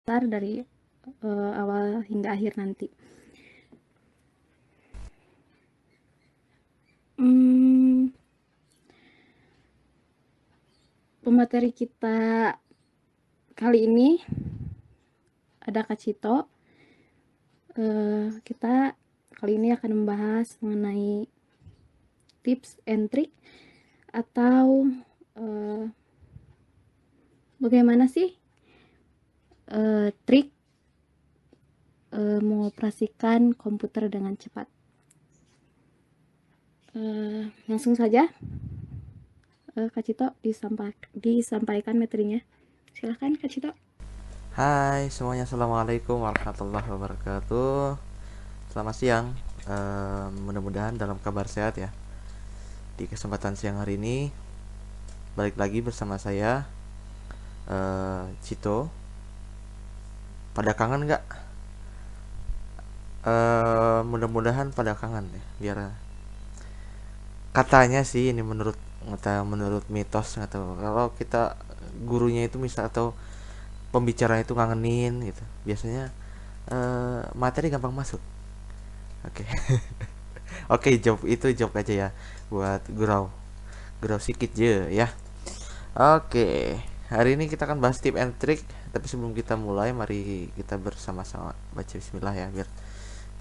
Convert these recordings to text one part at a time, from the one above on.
sebentar dari awal hingga akhir nanti. Pemateri kita kali ini ada Kak Cito. Kita kali ini akan membahas mengenai tips and trick atau bagaimana sih trik mengoperasikan komputer dengan cepat. Langsung saja Kak Cito disampaikan materinya. Silahkan Kak Cito. Hai semuanya, assalamualaikum warahmatullahi wabarakatuh. Selamat siang. Mudah-mudahan dalam kabar sehat ya. Di kesempatan siang hari ini balik lagi bersama saya, Cito. Pada kangen nggak? Mudah-mudahan pada kangen ya. Biar katanya sih ini menurut mitos, nggak tahu, kalau kita gurunya itu misal atau pembicaraan itu ngangenin gitu, biasanya materi gampang masuk. Oke. Oke, job aja ya buat gurau sikit je ya. Oke, hari ini kita akan bahas tip and trick, tapi sebelum kita mulai mari kita bersama-sama baca bismillah ya, biar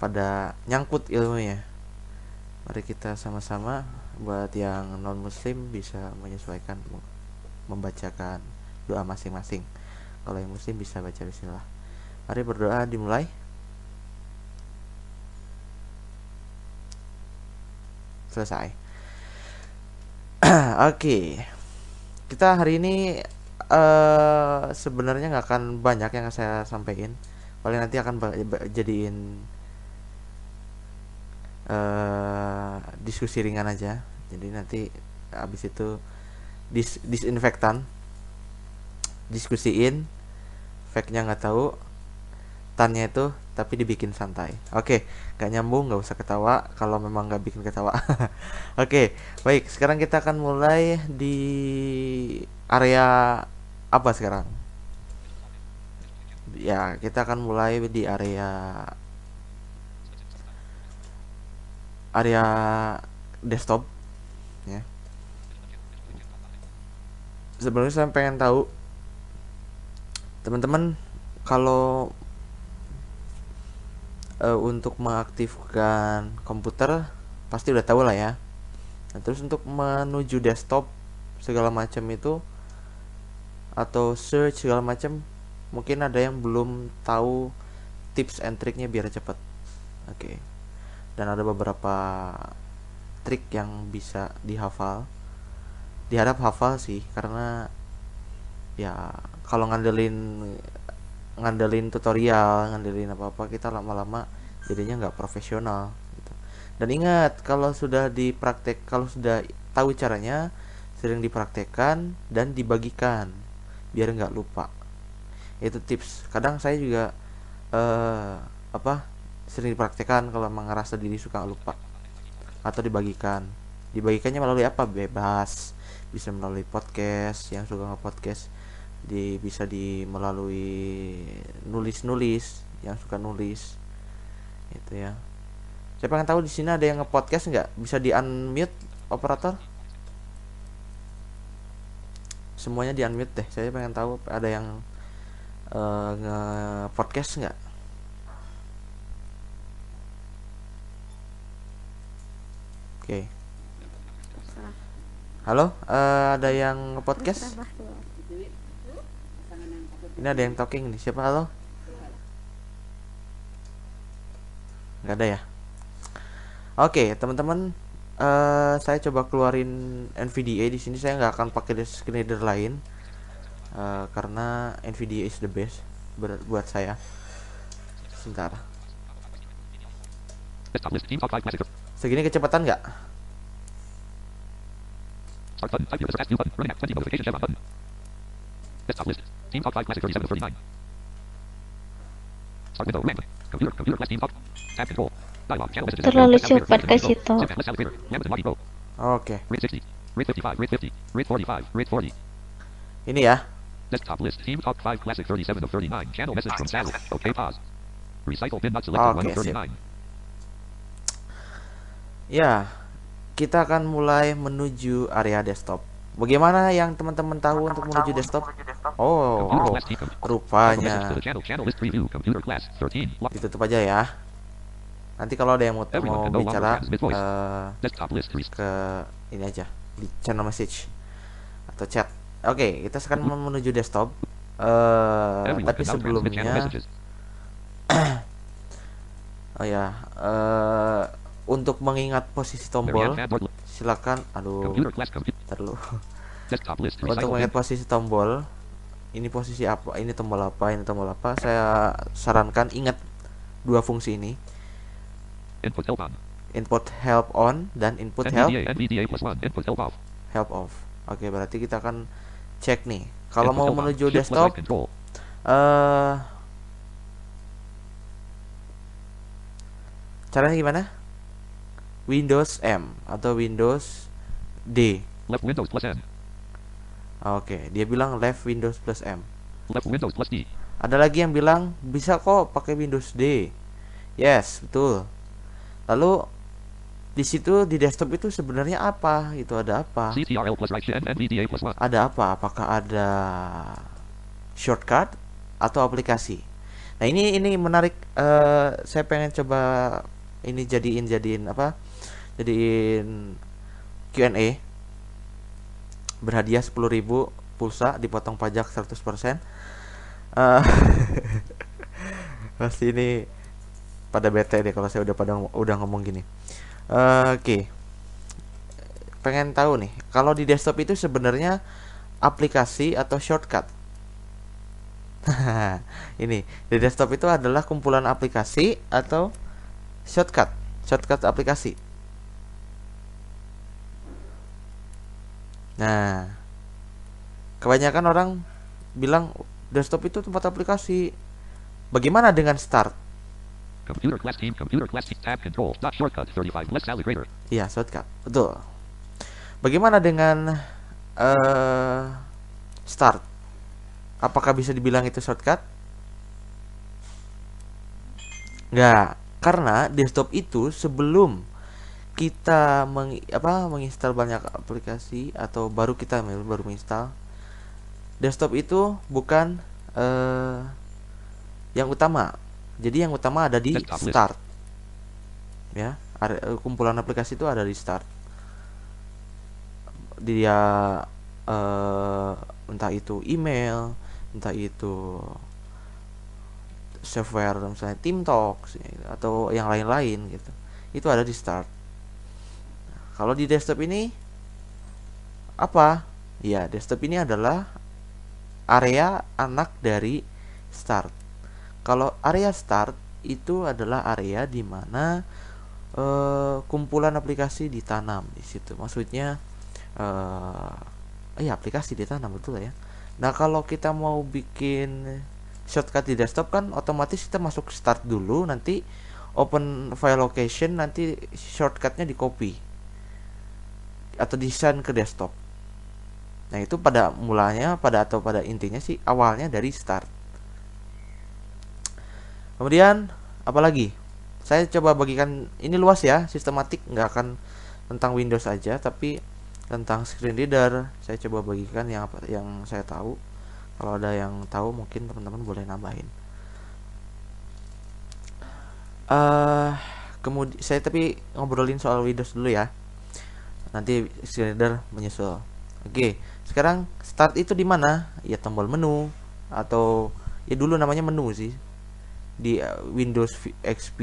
pada nyangkut ilmunya. Mari kita sama-sama, buat yang non muslim bisa menyesuaikan membacakan doa masing-masing. Kalau yang muslim bisa baca bismillah. Mari berdoa, dimulai. Selesai. Oke. Kita hari ini sebenarnya nggak akan banyak yang saya sampaikan. Paling nanti akan jadiin diskusi ringan aja. Jadi nanti habis itu disinfektan, diskusiin, fact-nya nggak tahu, tannya itu tapi dibikin santai. Oke, gak nyambung nggak usah ketawa kalau memang nggak bikin ketawa. Oke, baik, sekarang kita akan mulai di area apa sekarang? Ya, kita akan mulai di area desktop ya. Sebenarnya saya pengen tahu teman-teman, kalau untuk mengaktifkan komputer pasti udah tahu lah ya. Nah, terus untuk menuju desktop segala macam itu atau search segala macam, mungkin ada yang belum tahu tips and triknya biar cepet. Oke. Dan ada beberapa trik yang bisa dihafal. Diharap hafal sih, karena ya kalau ngandelin tutorial, ngandelin apa-apa, kita lama-lama jadinya nggak profesional gitu. Dan ingat, kalau sudah tahu caranya, sering dipraktekkan dan dibagikan biar nggak lupa. Itu tips. Kadang saya juga sering dipraktekkan kalau emang ngerasa diri suka lupa, atau dibagikannya melalui apa, bebas, bisa melalui podcast yang suka nge-podcast, bisa melalui nulis yang suka nulis itu ya. Saya pengen tahu di sini ada yang nge-podcast nggak? Bisa di unmute operator? Semuanya di unmute deh. Saya pengen tahu ada yang nge-podcast nggak? Oke. Halo, ada yang nge-podcast? Ini ada yang talking nih. Siapa? Halo? Nggak ada ya? Oke, teman-teman, saya coba keluarin NVDA di sini. Saya nggak akan pakai screen reader lain, karena NVDA is the best buat saya. Sebentar. Segini kecepatan nggak? Terlalu cepat Kak Cito. Oke. Ini ya. Desktop list. Team Talk 5 Classic 37 of 39. Channel message from Saddle. Okay, pause. Recycle pin not selected 1 Oke, of sip. 39. Ya, kita akan mulai menuju area desktop. Bagaimana yang teman-teman tahu untuk menuju desktop? Oh, Computer class team. Title message to rupanya the channel. Channel list preview. Computer class 13. ditutup aja ya. Nanti kalau ada yang mau Everyone can no longer bicara transmit voice. Desktop list. ke ini aja di channel message atau chat. Oke, kita sekarang menuju desktop. Everyone Tapi can now transmit channel sebelumnya, messages. oh ya, untuk mengingat posisi tombol, Marianne Fadlord. silakan. Aduh, Computer class. ntar dulu. Desktop list. Untuk Recycle pin. mengingat posisi tombol, ini posisi apa, ini tombol apa, ini tombol apa, saya sarankan ingat dua fungsi ini, Input help on. input help on dan input help NVDA plus 1. Input help off. off. Oke, berarti kita akan cek nih kalau Input mau help on. menuju Shift plus desktop. right control. Caranya gimana? Windows M atau Windows D. Left Windows plus N. Oke, dia bilang left Windows plus M. Left Windows plus D. Ada lagi yang bilang bisa kok pakai Windows D. Yes, betul. Lalu di situ di desktop itu sebenarnya apa? Itu ada apa? CTRL plus right shift. NVDA plus 1. Ada apa? Apakah ada shortcut atau aplikasi? Nah, ini menarik. Saya pengen coba ini jadiin apa? Jadiin Q&A. Berhadiah 10.000 pulsa, dipotong pajak 100%. Pasti ini pada bete deh kalau saya udah ngomong gini. Oke. Pengen tahu nih, kalau di desktop itu sebenarnya aplikasi atau shortcut? Ini di desktop itu adalah kumpulan aplikasi atau shortcut aplikasi. Nah, kebanyakan orang bilang desktop itu tempat aplikasi. Bagaimana dengan start? Computer class team. Computer class team. Tab control. Dot shortcut 35. Less salad grader. Iya, shortcut. Betul. Bagaimana dengan start? Apakah bisa dibilang itu shortcut? Enggak, karena desktop itu sebelum kita menginstal banyak aplikasi atau baru menginstal, desktop itu bukan yang utama. Jadi yang utama ada di start. Ya, kumpulan aplikasi itu ada di start. Dia entah itu email, entah itu software misalnya TeamTalk atau yang lain-lain gitu. Itu ada di start. Kalau di desktop ini apa? Ya, desktop ini adalah area anak dari start. Kalau area start itu adalah area di mana kumpulan aplikasi ditanam di situ. Maksudnya aplikasi ditanam, betul ya. Nah, kalau kita mau bikin shortcut di desktop kan otomatis kita masuk start dulu, nanti open file location, nanti shortcutnya di copy atau desain ke desktop. Nah, itu pada intinya sih awalnya dari start. Kemudian apalagi? Saya coba bagikan, ini luas ya, sistematik, nggak akan tentang Windows aja, tapi tentang screen reader saya coba bagikan yang saya tahu. Kalau ada yang tahu mungkin teman-teman boleh nambahin. Kemudian saya tapi ngobrolin soal Windows dulu ya. Nanti screen reader menyusul. Oke, sekarang start itu di mana? Ya tombol menu atau ya dulu namanya menu sih. Di Windows XP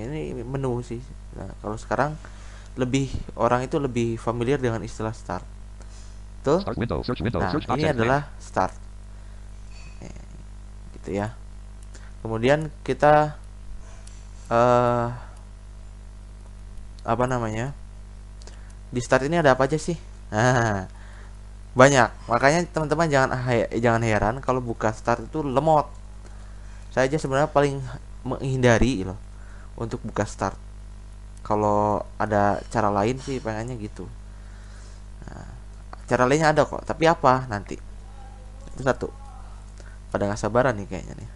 ini menu sih. Nah, kalau sekarang orang itu lebih familiar dengan istilah start. Tuh. Start window. Search window. Nah, Search ini object adalah start. Gitu ya. Kemudian kita apa namanya? Di start ini ada apa aja sih? Nah, banyak. Makanya teman-teman jangan heran kalau buka start itu lemot. Saya aja sebenarnya paling menghindari loh untuk buka start. Kalau ada cara lain sih pengennya gitu. Nah, cara lainnya ada kok, tapi apa nanti? Itu satu. pada nggak sabaran nih kayaknya nih.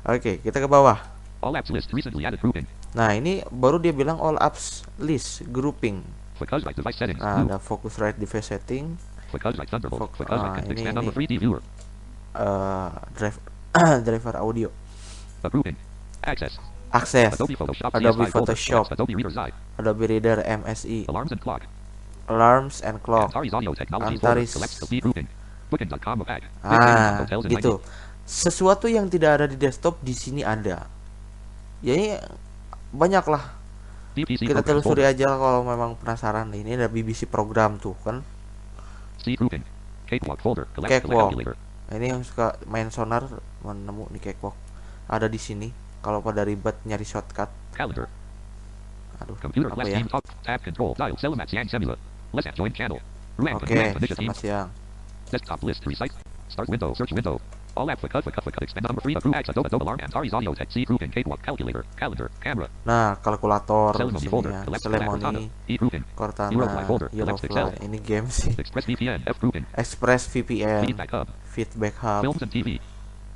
Oke, kita ke bawah. All apps list recently added grouping. Nah, ini baru dia bilang all apps list grouping. Focusrite device settings. Nah, New. ada Focusrite device setting, Focusrite Thunderbolt. Focusrite can ini expand on the 3D viewer. drive driver audio, Grouping. Access. akses, Adobe Photoshop. Adobe CS5 folder. Photoshop, Selects Adobe Reader's Eye. Adobe Reader MSI, Alarms and clock. alarms and clock. Antares Audio Technologies Antares. folder. Selects the B grouping. Booking.com of Ag. Ah, gitu. Sesuatu yang tidak ada di desktop di sini ada. Ya ini banyak lah. BBC Kita programs telusuri folder. aja kalau memang penasaran. Ini ada BBC program tuh kan. C grouping. Cakewalk folder. Collect Cakewalk. calculator. Nah, ini yang suka main sonar menemu nih Cakewalk. Ada di sini. Kalau pada ribet nyari shortcut. Calendar. Aduh, Computer apa class ya? team top. Tab control. Dial. Celimax Yang Semula. Let's add join channel. Rank. Oke, Rank. Initiative team. selamat siang. Desktop list. Recite. Start window. Search window. All app. Expand number 3. Group X. Adobe Alarm. Antares Audio Tech. C grouping. Cakewalk. Calculator. Calendar. Camera. Nah, kalkulator di Ceremony sini folder. ya. Collect Ceremony, E grouping. Cortana, Eurofly folder. Collect Excel. Eurofly. Ini game sih. Express VPN. F grouping. Express VPN, Feedback hub. Feedback Hub, Films and TV.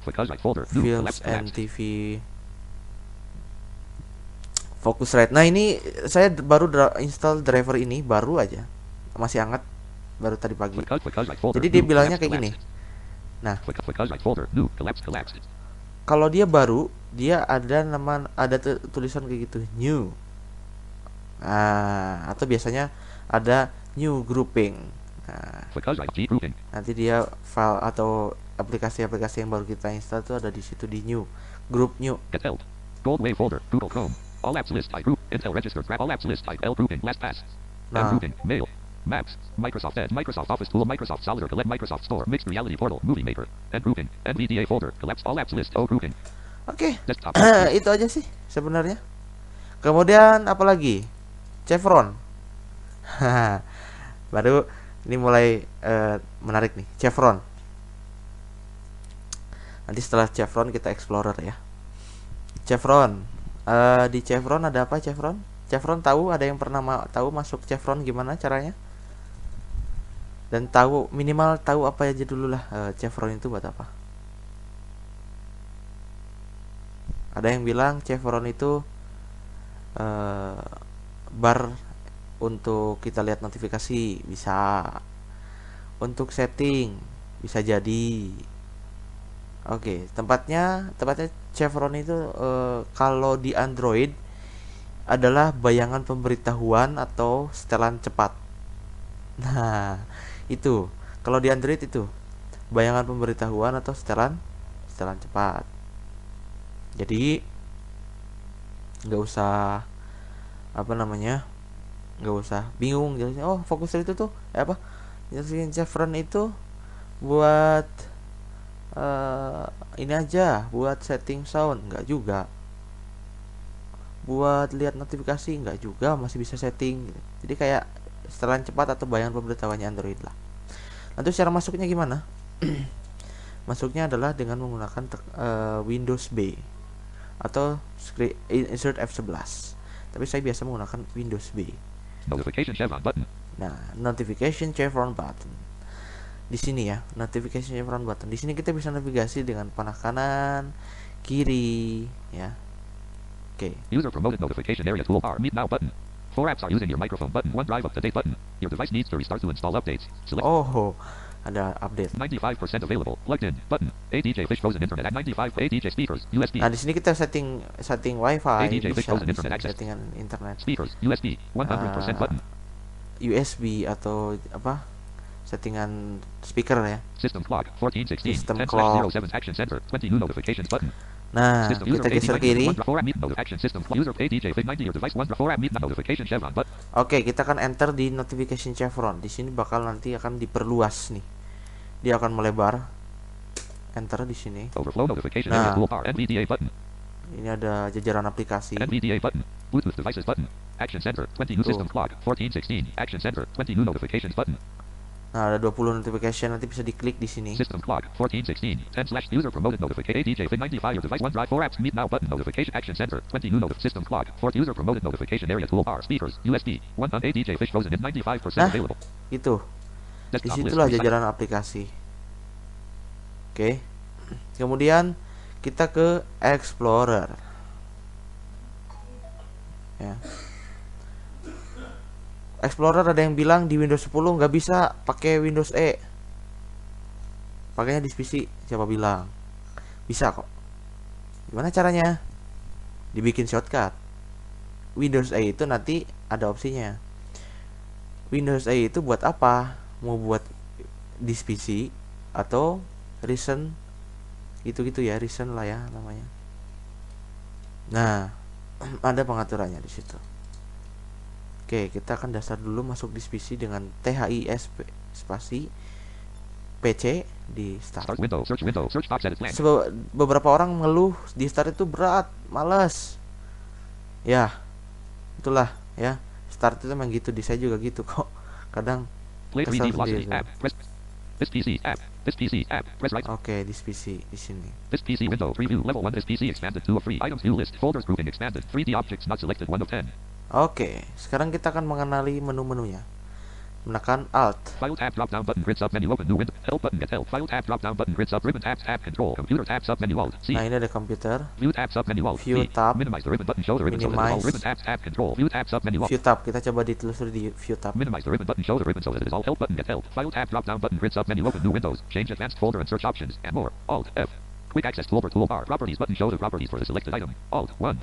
Focusrite folder. New. Films Collapse. and TV, Focusrite. Nah, ini saya baru install driver ini baru aja. Masih hangat, baru tadi pagi. Focusrite folder. Jadi dia New. bilangnya Collapse. kayak gini. Nah, Focusrite folder. New. Collapse. kalau dia baru, dia ada tulisan kayak gitu, new. Nah, atau biasanya ada new grouping. Nah, Focusrite G grouping. nanti dia file atau aplikasi-aplikasi yang baru kita install tuh ada di situ di new, group new. Get help. Goldwave folder. Google Chrome. All apps list. I group. Intel registered. All apps list. I L grouping. LastPass. M Nah, grouping. Mail. Maps. Microsoft Edge. Microsoft Office Tool. Microsoft Solid. Collect. Microsoft Store. Mixed Reality Portal. Movie Maker. N grouping. NVDA folder. Collapse. All apps list. O grouping. oke. Desktop. Itu aja sih sebenarnya. Kemudian apa lagi? Chevron. Baru ini mulai menarik nih, Chevron. Nanti setelah Chevron kita Explorer ya. Chevron. Di Chevron ada apa Chevron? Chevron tahu, ada yang pernah tahu masuk Chevron gimana caranya? Dan tahu minimal tahu apa aja dulu lah, Chevron itu buat apa? Ada yang bilang Chevron itu bar untuk kita lihat notifikasi, bisa. Untuk setting bisa jadi. Oke, tempatnya Chevron itu kalau di Android adalah bayangan pemberitahuan atau setelan cepat. Nah, itu kalau di Android itu bayangan pemberitahuan atau setelan cepat. Jadi nggak usah nggak usah bingung jelasnya. Oh, fokus itu tuh apa? Jelasin Chevron itu buat ini aja, buat setting sound, nggak juga. Buat lihat notifikasi, nggak juga, masih bisa setting gitu. Jadi kayak setelan cepat atau bayangan pemberitahuannya Android lah. Nanti cara masuknya gimana? Masuknya adalah dengan menggunakan Windows B atau insert F11. Tapi saya biasa menggunakan Windows B. Notification chevron button. Nah, notification chevron button. Di sini ya, notification chevron button. Di sini kita bisa navigasi dengan panah kanan, kiri, ya. Oke. User promoted notification area toolbar. Meet now button. 4 apps are using your microphone button. OneDrive up to date button. Your device needs to restart to install updates. Select Oh, ada update. 95% available. Plugged in button. ADJ Fish Frozen Internet at 95. ADJ speakers. USB. Nah, di sini kita setting WiFi, ADJ bisa Frozen Internet access. settingan internet, Speakers. USB. 100% button. USB atau apa? Settingan speaker ya. System clock. 1416. System 10/07 action center. 20 new notifications button. Nah, System kita user geser 80 kiri. 4 app meet action system user ADJ Fit 90 your device 1 4 app meet notification chevron button. Oke, kita akan enter di notification chevron. Di sini bakal nanti akan diperluas nih. Dia akan melebar. Enter di sini. Overflow notification Nah. area toolbar NVDA button. Ini ada jajaran aplikasi. NVDA button. Bluetooth devices button. Action center 20 new Tuh. system clock 1416 action center 20 new notifications button. Nah, ada 20 notification, nanti bisa diklik di sini. System clock 1416 10 user promoted notification ADJ Fit 95 your device OneDrive 4 apps meet now button notification action center 20 new system clock 4 user promoted notification area toolbar speakers USB 1 ADJ Fish Frozen in 95% Nah. available. Itu. Desktop list Disitulah recite. jajaran aplikasi. Oke. Kemudian kita ke Explorer. Ya. Explorer ada yang bilang di Windows 10 nggak bisa pakai Windows E. Pakainya di PC. Siapa bilang? Bisa kok. Gimana caranya? Dibikin shortcut. Windows E itu nanti ada opsinya. Windows E itu buat apa? Mau buat di PC atau recent gitu-gitu ya, recent lah ya namanya. Nah, ada pengaturannya di situ. Oke, kita akan dasar dulu masuk di PC dengan THIS spasi PC di start. Start window, search box edit blank. Beberapa orang mengeluh di start itu berat, malas. Ya, itulah ya. Start itu memang gitu, di saya juga gitu kok. Kadang Play kesel 3D velocity sendiri. app. Press this PC app. This PC app. Press right. Oke, di PC di sini. This PC window preview level 1. This PC expanded 2 of 3. Items view list. Folders grouping expanded. 3D objects not selected 1 of 10. Oke, sekarang kita akan mengenali menu-menunya. Menekan Alt. File tab drop down button grid sub menu open new window. Help button get help. File tab drop down button grid sub ribbon tab control. Computer tab sub menu alt C. Nah, ini ada komputer. View tab sub menu alt View V. tab. Minimize the ribbon button show the ribbon so that it is all Minimize. ribbon tab control. View tab sub menu alt. View tab, kita coba ditelusuri di View tab. Minimize the ribbon button show the ribbon so that it is all help button get help. File tab drop down button grid sub menu open new windows. Change advanced folder and search options and more. Alt F. Quick access toolbar. Properties button show the properties for the selected item. Alt 1.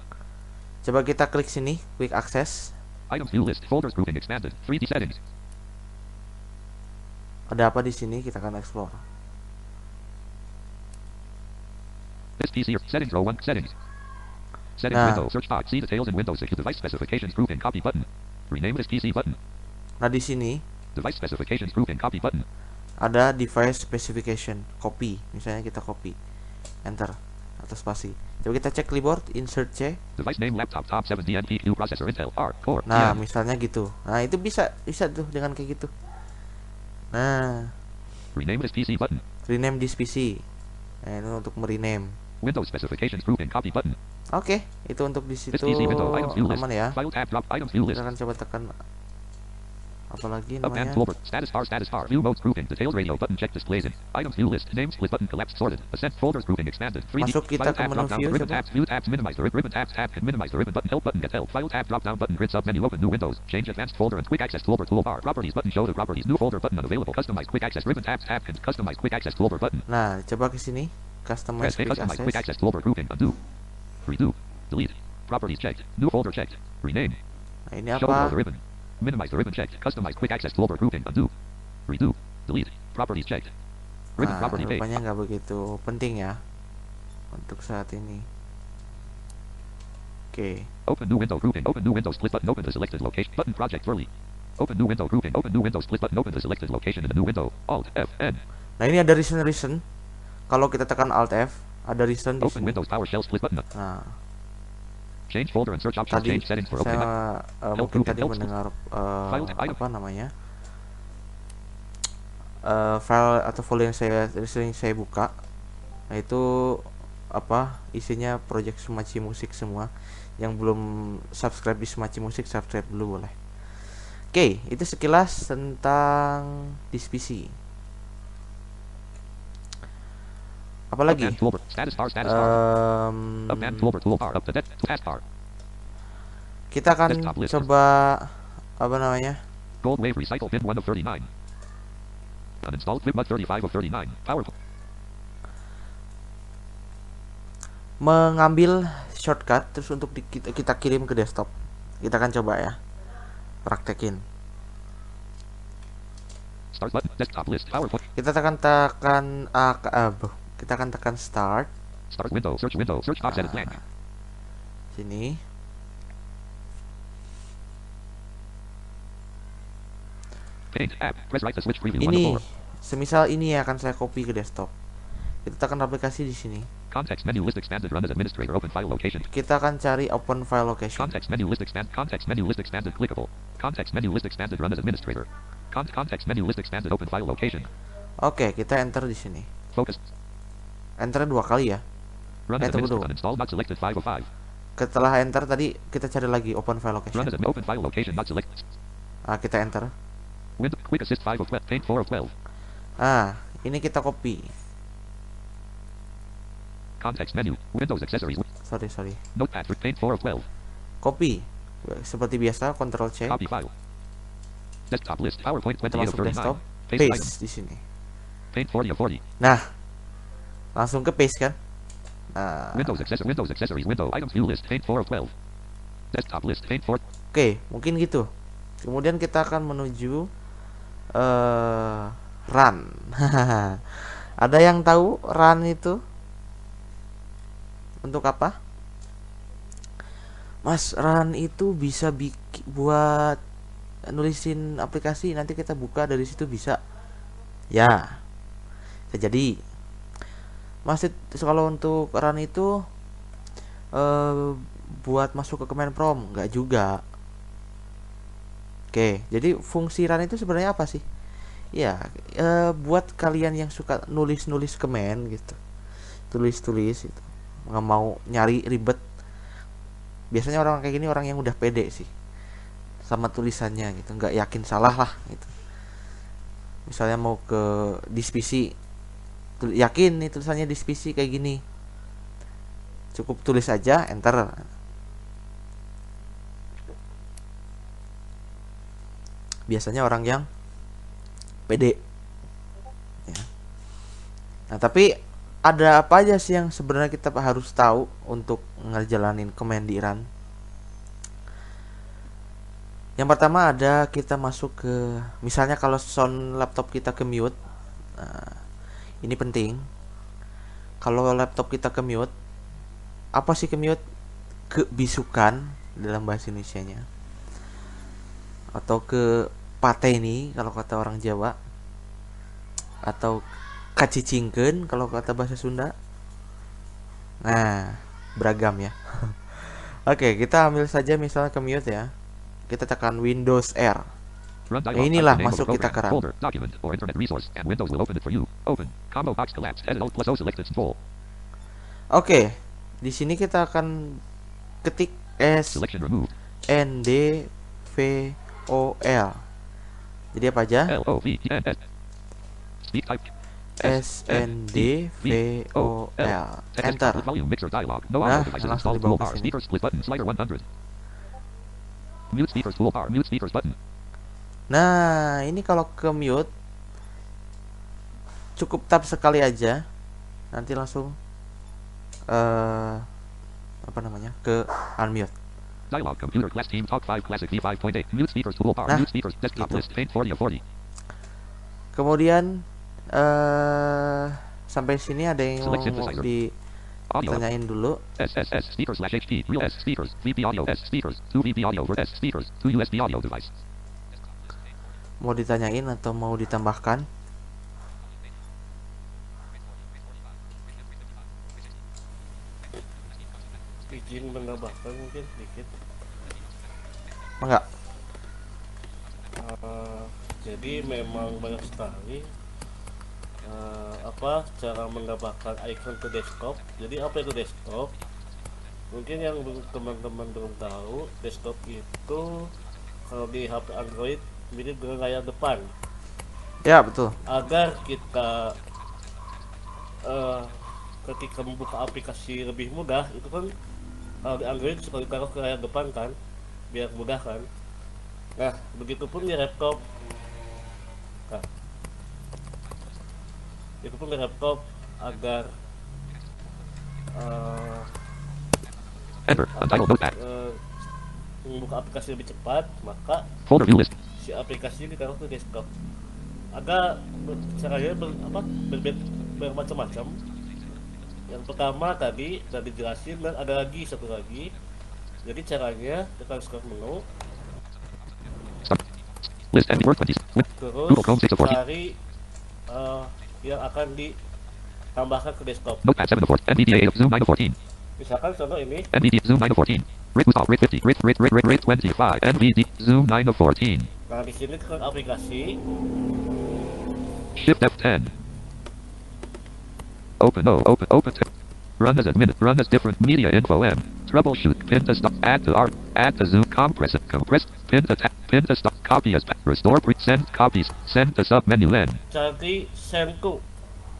Coba kita klik sini, Quick Access. Items view list. Folders grouping expanded. 3D settings. Ada apa di sini? Kita akan explore. This PC settings row 1 settings. Settings Nah. window search box. See details in Windows 6 device specifications grouping copy button. Rename this PC button. Nah, di sini Device specifications grouping copy button. ada device specification, copy. Misalnya kita copy, enter atau spasi. Coba kita cek keyboard, insert C. Device name laptop top 7 DNPQ processor Intel R Core. Nah, TN. misalnya gitu. Nah, itu bisa tuh dengan kayak gitu. Nah, Rename this PC button. rename this PC. Nah, ini untuk merename. Windows specifications grouping copy button. Oke, itu untuk di situ This PC window items view list. aman ya. File tab drop items view list. Kita akan coba tekan apalagi Up and namanya. toolbar. Status bar. View modes grouping. Details radio button check displays in. Items view list. Name split button collapsed sorted. Ascent folders grouping expanded. 3D. Masuk kita File ke tab menu drop down view, ribbon coba. tabs. View tabs minimize the ribbon tabs tab can minimize the ribbon button help button get help. File tab drop down button grid sub menu open new windows. Change advanced folder and quick access toolbar. Properties button show the properties. New folder button unavailable. Customize quick access ribbon tabs tab can customize quick access toolbar button. Nah, coba ke sini. Customize Press A. quick Customize quick access. access toolbar grouping. Undo. Redo. Delete. Properties checked. New folder checked. Rename. Nah, ini Show below the apa? ribbon. Minimize the ribbon checked. Customize quick access toolbar grouping. Undo. Redo. Delete. Properties checked. Ribbon Nah, property page. rupanya nggak begitu penting ya untuk saat ini. Oke. Open new window grouping. Open new window split button. Open the selected location. Button project early. Open new window grouping. Open new window split button. Open the selected location in the new window. Alt F N. Nah, ini ada recent. Kalau kita tekan Alt F, ada recent di Open sini. Windows PowerShell split button. Nah, Change folder and search options. tadi Change settings for opening up. saya Help mungkin grouping, tadi help mendengar File type item. apa namanya? File atau folder yang sering saya buka. Nah, itu apa? Isinya project Sumachi Musik semua. Yang belum subscribe di Sumachi Musik, subscribe dulu boleh. Oke, itu sekilas tentang disk PC. Apalagi? Up and toolbar. Status bar. Up and toolbar. Up the taskbar. Kita akan Desktop list. coba apa namanya? Gold Wave Recycle Pin 1 of 39. Uninstalled Vimut 35 of 39. Power. Mengambil shortcut terus untuk kita kirim ke desktop. Kita akan coba ya. Praktekin. Start button. Desktop list. PowerPoint. Kita kita akan tekan start Start window. Search window. Search box edit blank. sini. Paint app. Press right to switch preview 1 Ini of 4. semisal ini akan saya copy ke desktop. Kita tekan aplikasi di sini. Context menu list expanded. Run as administrator. Open file location. Kita akan cari open file location. Context menu list expand. Context menu list expanded. Clickable. Context menu list expanded. Run as administrator. Context menu list expanded. Open file location. Oke, kita enter di sini. Focus. Enter 2 kali ya. Run as Tunggu administrator. dulu. Uninstalled. Not selected. 5 of 5. Setelah enter tadi kita cari lagi open file Run location. as open file location. Not selected. Kita enter. Window. Quick assist 5 of 12. Paint 4 of 12. Ini kita copy. Context menu. Windows accessories. Sorry. Notepad for Paint 4 of 12. Copy. Seperti biasa, Ctrl C. Copy file. Desktop list. PowerPoint Kita 28 masuk of 39. desktop. Paste item. Paste di sini. Paint 40 of 40. Nah, langsung ke paste kan? Nah, Windows accessories. Window items view list. Paint 4 of 12. Desktop list. Paint 4. oke, mungkin gitu. Kemudian kita akan menuju run. Ada yang tahu run itu untuk apa? Mas, run itu bisa buat nulisin aplikasi, nanti kita buka dari situ bisa. Ya, bisa jadi. Mas, kalau untuk run itu buat masuk ke command prompt, nggak juga. Oke, jadi fungsi run itu sebenarnya apa sih? Ya, buat kalian yang suka nulis command gitu, tulis itu, nggak mau nyari ribet. Biasanya orang kayak gini orang yang udah pede sih sama tulisannya gitu, nggak yakin salah lah gitu. Misalnya mau ke dispisi, yakin nih tulisannya dispisi kayak gini, cukup tulis aja enter. Biasanya orang yang pede ya. Nah, tapi ada apa aja sih yang sebenarnya kita harus tahu untuk ngejalanin command di run? Yang pertama ada kita masuk ke, misalnya kalau sound laptop kita ke mute. Nah, ini penting. Kalau laptop kita ke mute, apa sih ke mute? Kebisukan dalam bahasa Indonesianya, atau ke pateni kalau kata orang Jawa, atau kacicingkeun kalau kata bahasa Sunda. Nah, beragam ya. Oke, kita ambil saja misalnya ke mute ya. Kita tekan Windows R. Run Nah, dialog. inilah Type the name of masuk the kita program, ke run. folder, document, or internet resource, and Windows will open it for you. Open. Combo box collapse. Edit Alt plus O selected full. Oke, di sini kita akan ketik Selection removed. SNDVOL. Jadi apa aja? LOVEN. Speak type. SNDVOL. Enter. With volume mixer dialog. No Nah, audio devices langsung installed. dibawa ke Toolbar. sini. Speaker split button. Slider 100. Mute speakers toolbar. Mute speakers button. Nah, ini kalau ke mute cukup tab sekali aja. Nanti langsung apa namanya? Ke unmute. Dialog computer class team talk 5 classic V5.8. Mute speakers toolbar. Nah, Mute speakers desktop gitu. list. Paint 40 of 40. Kemudian sampai sini ada yang Select mau synthesizer. Audio. ditanyain dulu. SSS speaker slash HP. Real S speakers. VP audio S speakers. 2 VP audio for S speakers. 2 USB audio device. Mau ditanyain atau mau ditambahkan? Izin menambahkan mungkin sedikit. Enggak. Jadi memang banyak sekali cara menambahkan icon ke desktop. Jadi apa itu desktop? Mungkin yang teman-teman belum tahu, desktop itu kalau di HP Android mirip dengan layar depan. Ya, betul. Agar kita ketika membuka aplikasi lebih mudah, itu kan kalau di Android suka ditaruh ke layar depan kan, biar mudah kan. Nah, begitupun di laptop. Nah, itu pun di laptop agar Enter. Untitled notepad. membuka aplikasi lebih cepat, maka Folder view list. si aplikasinya ditaruh ke desktop. Agak caranya bermacam-macam. Yang pertama tadi sudah dijelasin, dan ada lagi satu lagi. Jadi caranya tekan scroll menu, Start. List and work 20. terus Google Chrome 6 of 14. cari yang akan ditambahkan ke desktop. Notepad 7 of 14. NVDA 8 of Zoom 9 of 14. Misalkan contoh ini, NVD Zoom 9 of 14. Rate Without Rate 50. Rate 25. NVD Zoom 9 of 14. nah di sini tekan aplikasi, Shift F10. Open O. Open. Run as admin. Run as different media info M. Troubleshoot. Pin to stop. Add to art. Add to Zoom. Compress. Pin to tap. Pin to stop. Copy as. Restore. Send copies. Send to sub menu N. cari send to,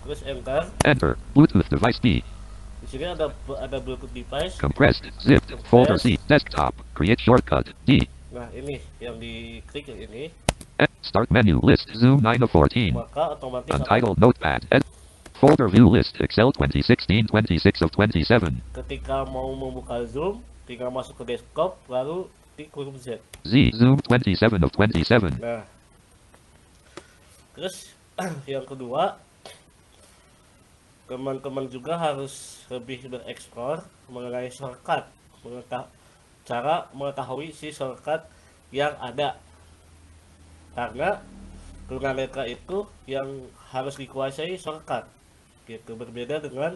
terus enter. Enter. Bluetooth device B. Di sini ada Bluetooth device. Compressed. Zipped. Folder C. Desktop. Create shortcut. D. Nah, ini yang diklik yang ini, Start menu. List. Zoom 9 of 14. maka otomatis Untitled Notepad. Folder view list. Excel 2016 26 of 27. ketika mau membuka Zoom, tinggal masuk ke desktop, lalu klik huruf Z. Z. Zoom 27 of 27. Nah, terus yang kedua, teman-teman juga harus lebih bereksplor mengenai shortcut, cara mengetahui si shortcut yang ada, karena tunanetra itu yang harus dikuasai shortcut gitu, berbeda dengan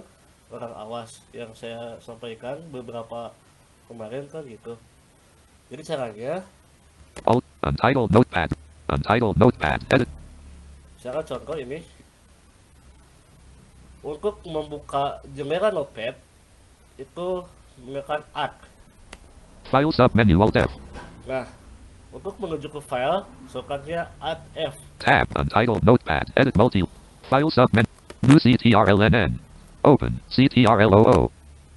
orang awas yang saya sampaikan beberapa kemarin kan gitu. Jadi caranya, Alt. Untitled Notepad. Untitled Notepad. Edit. secara contoh ini, untuk membuka jendela notepad itu menekan Alt. File submenu Alt F. Nah, untuk menuju ke file, shortcutnya Alt F. Tab. Untitled Notepad. Edit multi. File submenu. New CTRLNN. Open. CTRLOO.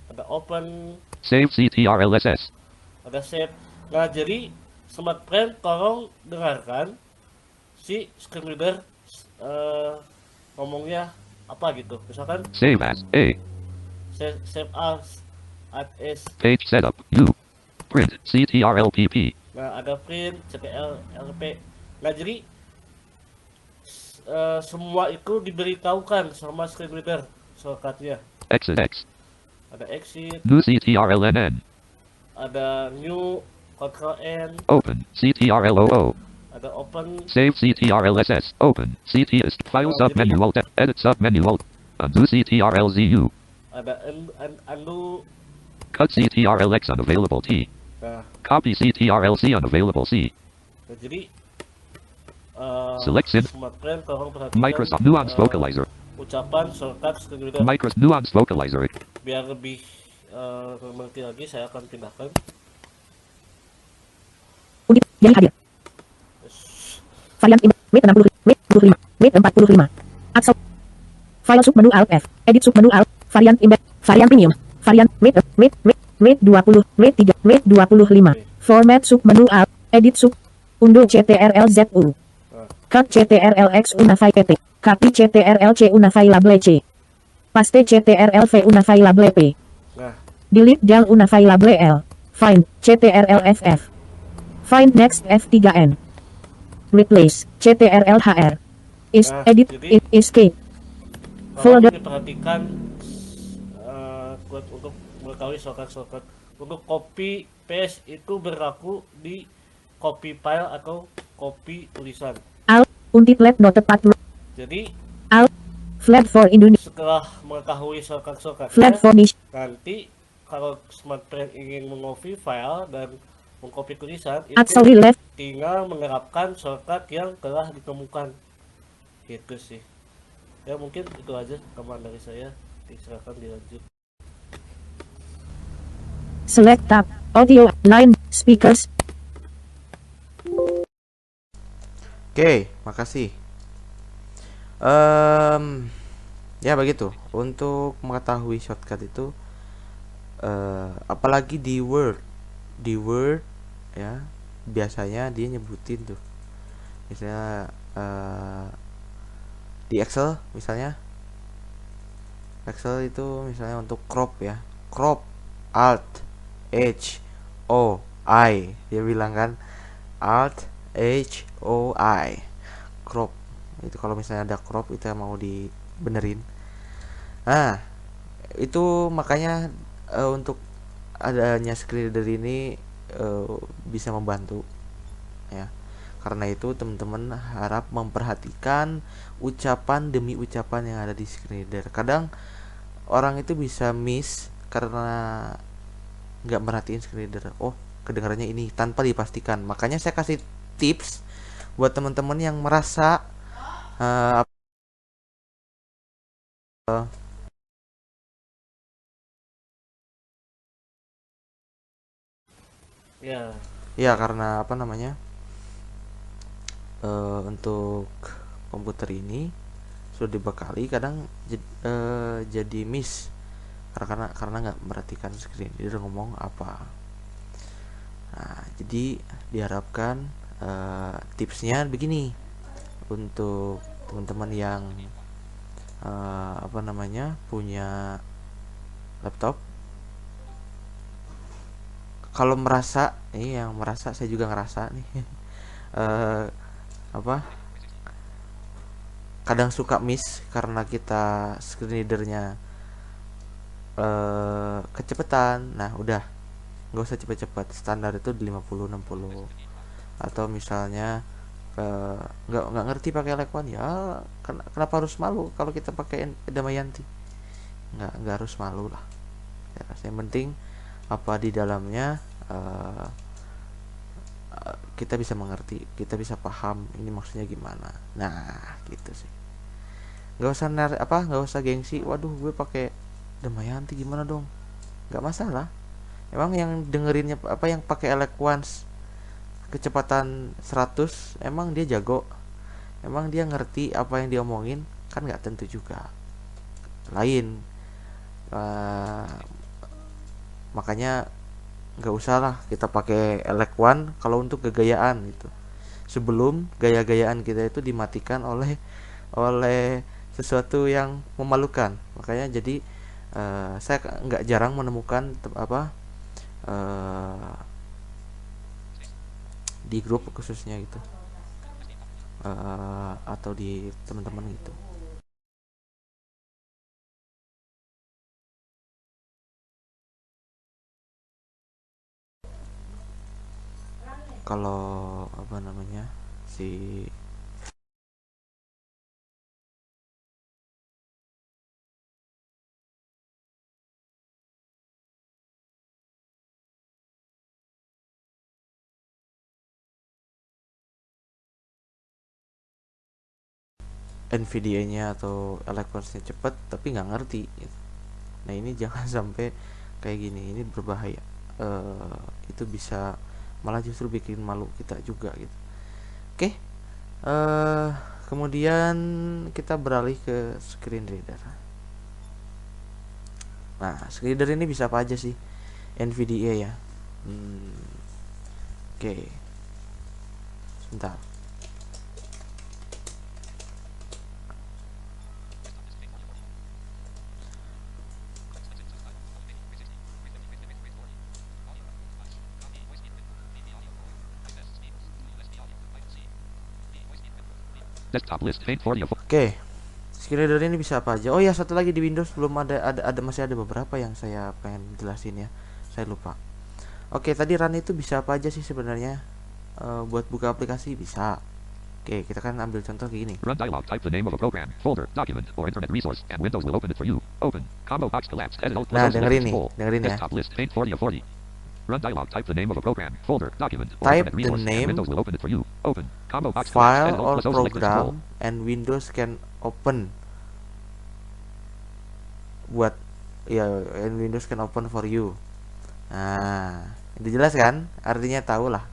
Ada open, Save CTRLSS. ada save. Nah, jadi Smart Friend tolong dengarkan si screen reader ngomongnya apa gitu. Misalkan Save as. A. save as at s. Page setup. U. Print. CTRLPP. Nah, ada print, ctl, lp. Nah, jadi semua itu diberitahukan sama screen reader shortcutnya. Exit X. Ada exit, New CTRLNN. ada new, Ctrl N, Open. CTRLOO. ada open, Save CTRLSS. Open. CT is file submenu Alt F. Edit submenu Alt. Undo CTRLZU. ada undo. Cut CTRLX unavailable T. Nah, Copy CTRLC unavailable C. jadi Select Syn. Smart Friend tolong perhatikan Microsoft Nuance Vocalizer. ucapan shortcut screen reader. Microsoft Nuance Vocalizer. Biar lebih mengerti lagi, saya akan pindahkan. Unit jadi hadir. Varian weight 60, weight 25, weight 45. Axel. File submenu Alt F. Edit submenu Alt. Varian embed. Varian premium. Varian weight 20, weight 3, weight 25. Format submenu Alt. Edit sub. Undo CTRL-ZU. Cut CTRL-X unify PT. Copy CTRL-C unify label C. Paste CTRL-V unify label P. Nah, Delete del unify label L. Find CTRL-FF. Find next F3N. Replace CTRL-HR. Is Nah, edit jadi- escape. tolong Folder. diperhatikan untuk mengetahui shortcut. Untuk copy paste itu berlaku di copy file atau copy tulisan. Alt. Untitled notepad. Jadi Alt. Flag for Indonesia. setelah mengetahui shortcut Flag for Niche. nanti kalau Smart Friend ingin mengcopy file dan mengcopy tulisan, itu Axel left. tinggal menerapkan shortcut yang telah ditemukan. Gitu sih. Ya, mungkin itu aja rekaman dari saya. Silakan dilanjut. Select tab. Audio. Line. Speakers. Oke, makasih. Ya begitu. Untuk mengetahui shortcut itu, apalagi di Word, ya biasanya dia nyebutin tuh. Misalnya di Excel, misalnya Excel itu misalnya untuk crop ya, crop Alt H O I, dia bilang kan Alt H O I, crop. Itu kalau misalnya ada crop itu yang mau dibenerin. Nah, itu makanya untuk adanya screen reader ini bisa membantu ya. Karena itu teman-teman harap memperhatikan ucapan demi ucapan yang ada di screen reader. Kadang orang itu bisa miss karena nggak merhatiin screen reader. Oh, kedengarannya ini tanpa dipastikan. Makanya saya kasih tips buat teman-teman yang merasa ya karena apa namanya, untuk komputer ini sudah dibekali kadang jadi miss karena nggak memperhatikan screen reader ngomong apa. Nah, jadi diharapkan tipsnya begini untuk teman-teman yang punya laptop. Kalau merasa, ini yang merasa, saya juga ngerasa nih kadang suka miss karena kita screen readernya kecepatan. Nah, udah nggak usah cepet-cepet, standar itu di 50-60. Atau misalnya nggak ngerti pakai Lekwan, ya kenapa harus malu kalau kita pakai Damayanti? Nggak harus malu lah ya, yang penting apa di dalamnya kita bisa mengerti, kita bisa paham ini maksudnya gimana. Nah, gitu sih. Nggak usah gengsi, waduh gue pakai Damayanti gimana dong, nggak masalah. Emang yang dengerinnya yang pakai Elektrons kecepatan 100 emang dia jago, emang dia ngerti apa yang dia omongin? Kan nggak tentu juga. Lain makanya nggak usah lah kita pakai Elekwan kalau untuk kegayaan gitu, sebelum gaya-gayaan kita itu dimatikan oleh sesuatu yang memalukan. Makanya jadi saya nggak jarang menemukan di grup khususnya gitu, atau di teman-teman gitu. Kalau si NVDA-nya atau Electronsnya cepet tapi nggak ngerti gitu. Nah, ini jangan sampai kayak gini, ini berbahaya. Itu bisa malah justru bikin malu kita juga gitu. Oke. Kemudian kita beralih ke screen reader. Nah, screen reader ini bisa apa aja sih? NVDA ya. Oke. Sebentar. Desktop list, Fate 40 of Oke. Screen reader ini bisa apa aja? Oh ya, satu lagi di Windows belum masih ada beberapa yang saya pengen jelasin ya. Saya lupa. Oke, tadi run itu bisa apa aja sih sebenarnya? Buat buka aplikasi bisa. Oke, kita kan ambil contoh kayak gini. Run dialog, type the name of a program, folder, document, or internet resource, and Windows will open it for you. Open. Combo box collapsed. Edit alt. Nah, dengerin ya. Desktop list, Fate 40 of 40. Run dialog, type the name of a program, folder, document, or Type internet the resource, name, and Windows will open it for you. Open. Combo box file collapsed. Edit or alt plus O, select this control. program, and Windows can open. Buat ya, and Windows can open for you. Nah, itu jelas kan? Artinya tahu lah.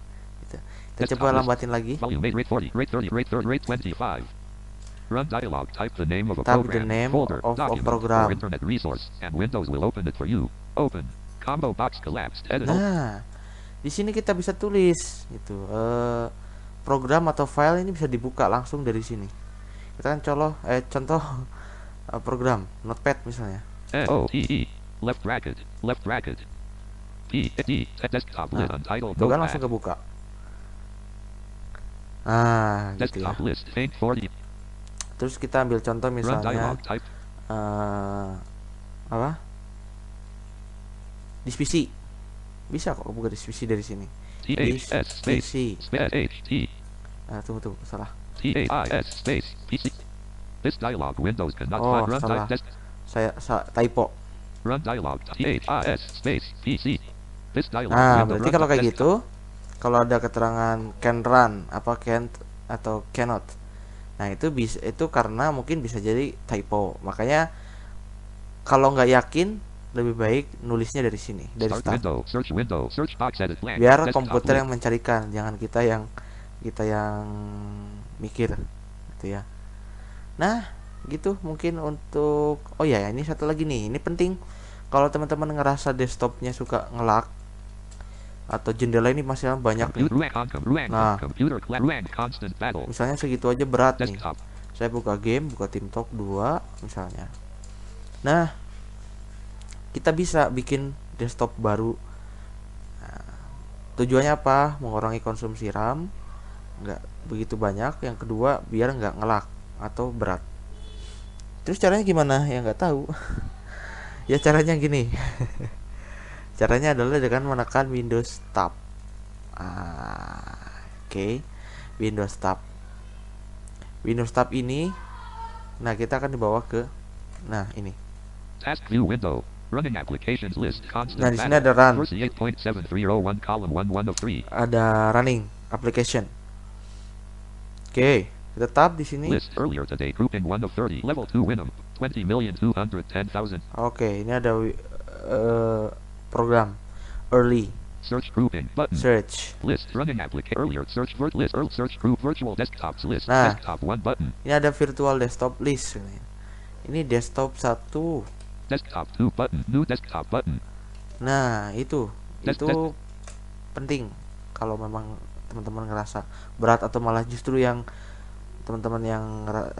Gitu. Kita Desktop coba list. lambatin lagi. Volume rate 40, rate 30, rate 30, rate 25. Run dialog, type the name of a Type program, the name folder, of a document, program. or internet resource, and Windows will open it for you. Open. Combo box collapsed. Edit alt. Nah, di sini kita bisa tulis gitu. Program atau file ini bisa dibuka langsung dari sini. Kita kan contoh program Notepad misalnya. N-O-T-E, left bracket, P-D, desktop list, untitled Itu kan langsung notepad. kebuka. Gitu ya. Desktop list, Fate 40. Terus kita ambil contoh Run misalnya dialog, type disk PC. Bisa kok buka disk PC dari sini. Disk T-H-S space, PC. H-T, Tunggu, salah. T-H-I-S space, PC. This dialog Windows cannot Oh, find. Run salah. desk. Saya typo. Run dialog, T-H-I-S space, PC. This dialog Nah, Windows berarti run kalau kayak desktop. gitu, kalau ada keterangan can run, can't atau cannot. Nah, itu karena mungkin bisa jadi typo. Makanya kalau nggak yakin, lebih baik nulisnya dari sini, dari Start start. window, search box edit blank. Biar Desktop komputer list. yang mencarikan, jangan kita yang mikir gitu ya. Nah, gitu mungkin untuk ini satu lagi nih, ini penting. Kalau teman-teman ngerasa desktopnya suka ngelak atau jendela ini masih banyak nih, nah constant battle. misalnya segitu aja berat nih, Desktop. saya buka game, buka TeamTalk 2 misalnya. Nah, kita bisa bikin desktop baru. Nah, tujuannya apa? Mengurangi konsumsi RAM, nggak begitu banyak. Yang kedua, biar nggak ngelak atau berat. Terus caranya gimana? Ya nggak tahu. Ya caranya gini. Caranya adalah dengan menekan Windows Tab. Oke. Windows Tab. Windows Tab ini, nah kita akan dibawa ke, nah ini. Task view window. Running applications list. Constant Nah, di sini battle. ada run. Versi 8.7301 column 11 of 3. Ada running application. Oke, kita tab di sini. List earlier today grouping 1 of 30. Level 2 Winum. 20,210,000. Oke, ini ada program early Search grouping button. search. List running application earlier search list search group virtual desktops list Nah. desktop 1 button. Ini ada virtual desktop list. Ini desktop 1. Desktop 2 button. New desktop button. Nah, itu penting kalau memang teman-teman ngerasa berat atau malah justru yang teman-teman yang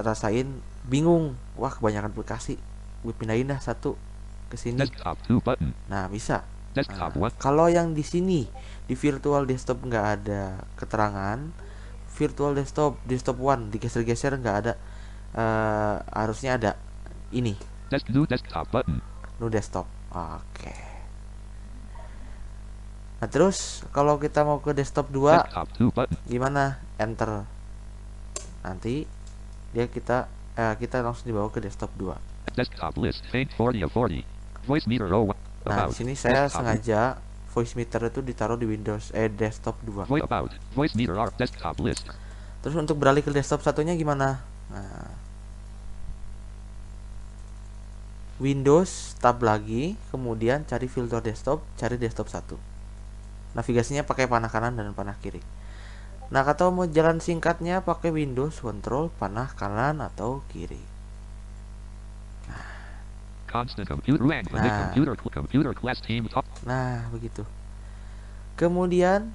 rasain bingung, wah kebanyakan aplikasi, gue pindahin dah satu ke sini. Desktop 2 button. Nah, bisa. Desktop 1. Kalau yang di sini di virtual desktop nggak ada keterangan virtual desktop 1 digeser-geser nggak ada, harusnya ada ini New desktop button. new desktop. Oke. Nah, terus kalau kita mau ke desktop 2 Desktop 2 button. gimana? Enter. Nanti dia kita langsung dibawa ke desktop 2. Desktop list faint 40 of 40. Voice meter 01. Nah, About. di sini saya Desktop. sengaja voice meter itu ditaruh di Windows desktop 2. About. Voice meter R. Desktop list. Terus untuk beralih ke desktop satunya gimana? Nah, Windows tab lagi, kemudian cari filter desktop, cari desktop 1. Navigasinya pakai panah kanan dan panah kiri. Nah, kalau mau jalan singkatnya pakai Windows Control panah kanan atau kiri. Constant computer rank. Nah. Computer class team top. Nah, begitu. Kemudian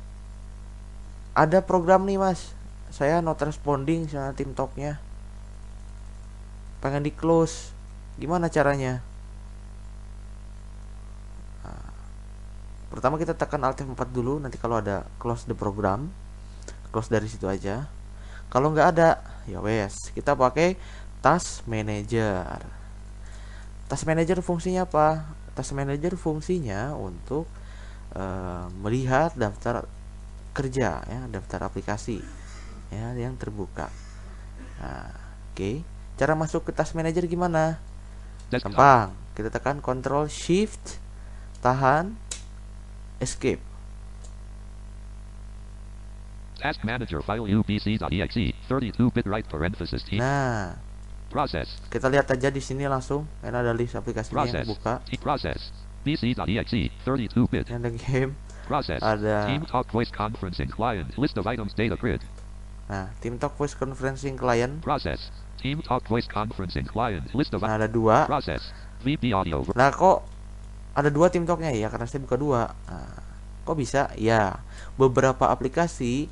ada program nih, Mas. Saya not responding sama TeamTalk-nya. Pengen di close. Gimana caranya? Nah, pertama kita tekan Alt F4 dulu, nanti kalau ada close the program, close dari situ aja. Kalau nggak ada, ya wes, kita pakai Task Manager. Task Manager fungsinya apa? Task Manager fungsinya untuk melihat daftar kerja, ya, daftar aplikasi, ya, yang terbuka. Nah, oke. Cara masuk ke Task Manager gimana? Desktop. Gampang. Kita tekan Ctrl Shift tahan Escape. Task manager file ubc.exe 32-bit right parenthesis T. Nah, Process. kita lihat aja di sini langsung, karena ada list aplikasinya yang Process. buka. Process. bc.exe 32-bit. Ini ada game, Process. ada Team Talk voice conferencing client. List of items data grid. nah, TeamTalk Voice Conferencing Client. Process. Team Talk voice conferencing client. List of Nah, ada 2. process. VP audio. Nah, kok ada 2 TeamTalk-nya ya? Karena saya buka 2. Nah, kok bisa? Ya, beberapa aplikasi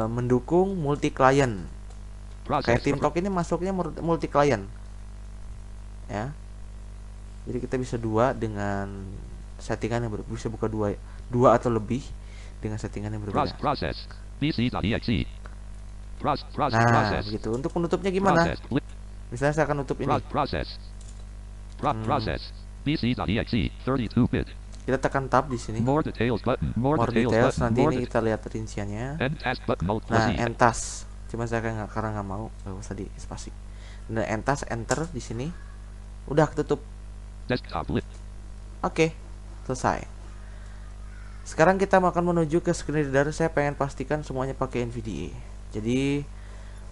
mendukung multi client. Process. Kayak TeamTalk ini masuknya multi client. Ya. Jadi kita bisa 2 dengan settingan yang bisa buka 2 atau lebih dengan settingan yang berbeda. Process. bc.exe. Process. Nah, Process. begitu. Untuk penutupnya gimana? Process. Misalnya saya akan nutup ini. Process. Process. bc.exe 32-bit. Kita tekan tab di sini. More details button. More More details details. button. Nanti More ini kita lihat rinciannya. end task button. Alt plus Nah, E. end task. Cuma saya karena nggak mau, nggak usah di spasi. Nah, end task, enter di sini. Udah ketutup. Desktop lit. Oke, selesai. Sekarang kita akan menuju ke screen reader. Saya pengen pastikan semuanya pakai NVDA. Jadi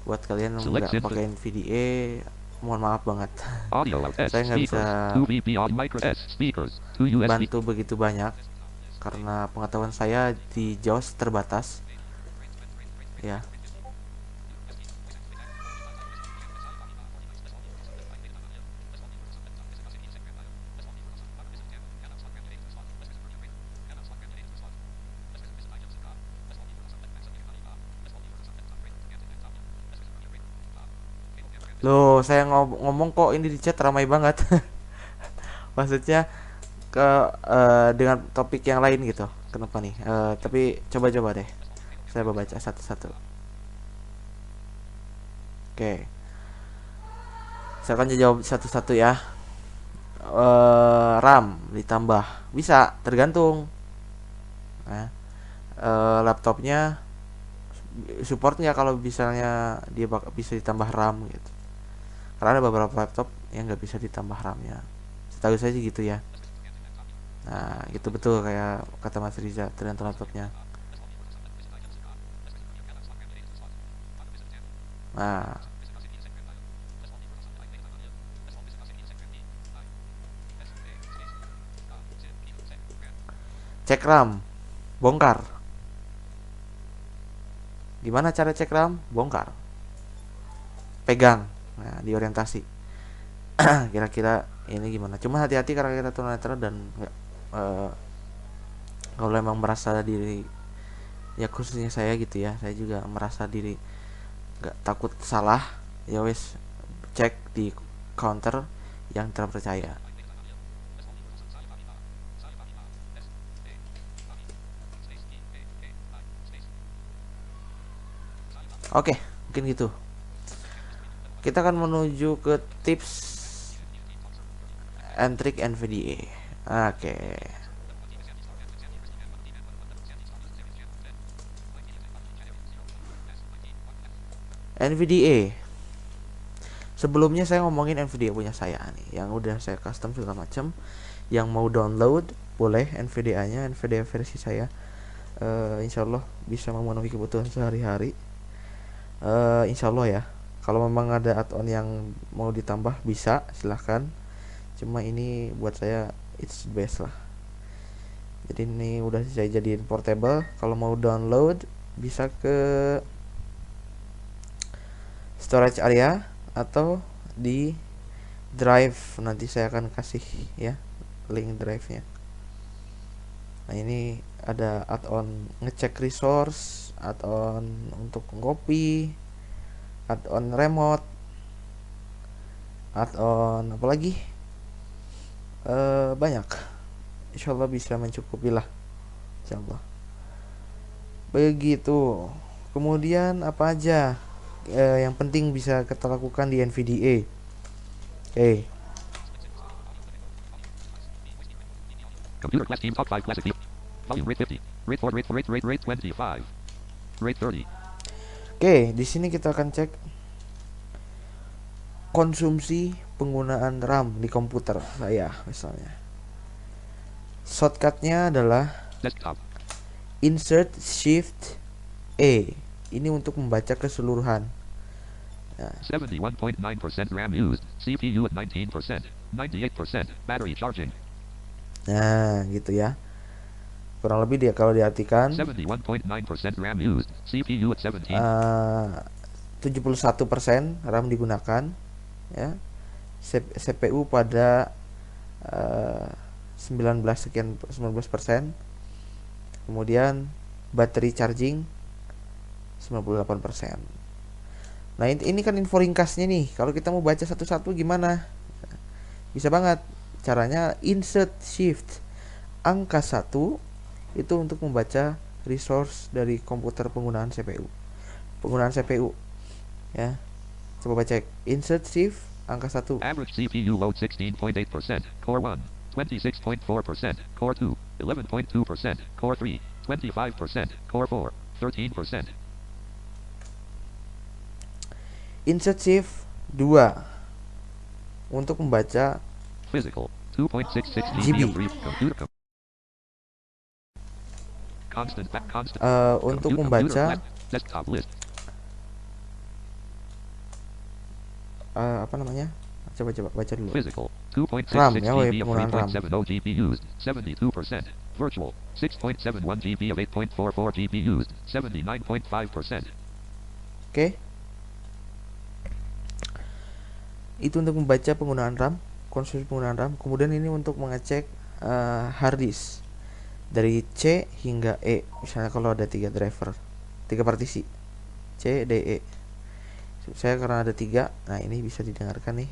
buat kalian yang Select nggak pakai NVDA, mohon maaf banget. Audio out S. Saya nggak Speakers. bisa 2 VP on micro S. Speakers. 2 USB. bantu begitu banyak karena pengetahuan saya di JAWS terbatas. Ya. Loh, saya ngomong kok ini di chat ramai banget. Maksudnya ke dengan topik yang lain gitu. Kenapa nih? Tapi coba-coba deh. Saya baca satu-satu. Oke. Saya akan jawab satu-satu ya. RAM ditambah bisa tergantung. Nah, laptopnya support nggak kalau misalnya dia bisa ditambah RAM gitu. Karena ada beberapa laptop yang nggak bisa ditambah RAM-nya. Setahu saya sih gitu ya. Nah, itu betul kayak kata Mas Riza, tergantung laptopnya. Nah, cek RAM, bongkar. Gimana cara cek RAM? Bongkar. Pegang. Nah, di orientasi. Kira-kira ini gimana? Cuma hati-hati karena kita tunanetra dan nggak kalau emang merasa diri, ya khususnya saya gitu ya, saya juga merasa diri nggak takut salah, ya wes cek di counter yang terpercaya. Oke, mungkin gitu. Kita akan menuju ke tips and trick NVDA. Oke. NVDA. Sebelumnya saya ngomongin NVDA punya saya nih, yang udah saya custom segala macam. Yang mau download boleh NVDA-nya, NVDA versi saya. Insya Allah bisa memenuhi kebutuhan sehari-hari. Insya Allah ya. Kalau memang ada add-on yang mau ditambah bisa, silahkan. Cuma ini buat saya it's best lah. Jadi ini udah saya jadiin portable. Kalau mau download bisa ke storage area atau di drive, nanti saya akan kasih ya link drive-nya. Nah, ini ada add-on ngecek resource, add-on untuk ngopi, add-on remote, add-on apa lagi, banyak. Insyaallah bisa mencukupi lah, insyaallah. Begitu. Kemudian apa aja yang penting bisa kita lakukan di NVDA? Oke. Computer Class Team Top 5 Classic Team. Volume rate 50. Rate 4, rate 25. Rate 30. Oke, di sini kita akan cek konsumsi penggunaan RAM di komputer saya misalnya. Shortcutnya adalah Desktop. Insert Shift A. Ini untuk membaca keseluruhan. 71.9% RAM used. CPU at 19%. 98%. Battery charging. Nah, gitu ya. Kurang lebih dia kalau diartikan 71.9% RAM used. CPU at 17. 71% RAM digunakan ya. CPU pada 19 sekian 19%. Kemudian battery charging 98%. Nah, ini kan info ringkasnya nih. Kalau kita mau baca satu-satu gimana? Bisa banget. Caranya insert shift angka 1 itu untuk membaca resource dari komputer penggunaan CPU. Penggunaan CPU ya. Coba cek insert shift angka 1. Average CPU load 16.8%. Core 1. 26.4%. Core 2. 11.2%. Core 3. 25%. Core 4. 13%. Insert shift 2 untuk membaca Physical. 2.66 GB. GB of computer. Constant. untuk Computer membaca class. Desktop list. apa namanya? Coba baca dulu. Physical. RAM 2.66 ya, GB of penggunaan RAM. 3.70 GB used. 72%. Virtual. 6.71 GB of 8.44 GB used. 79.5%. Oke. Itu untuk membaca penggunaan RAM, konsumsi penggunaan RAM. Kemudian ini untuk mengecek hard disk dari C hingga E. Misalnya kalau ada 3 driver, 3 partisi C, D, E. saya karena ada 3. Nah, ini bisa didengarkan nih.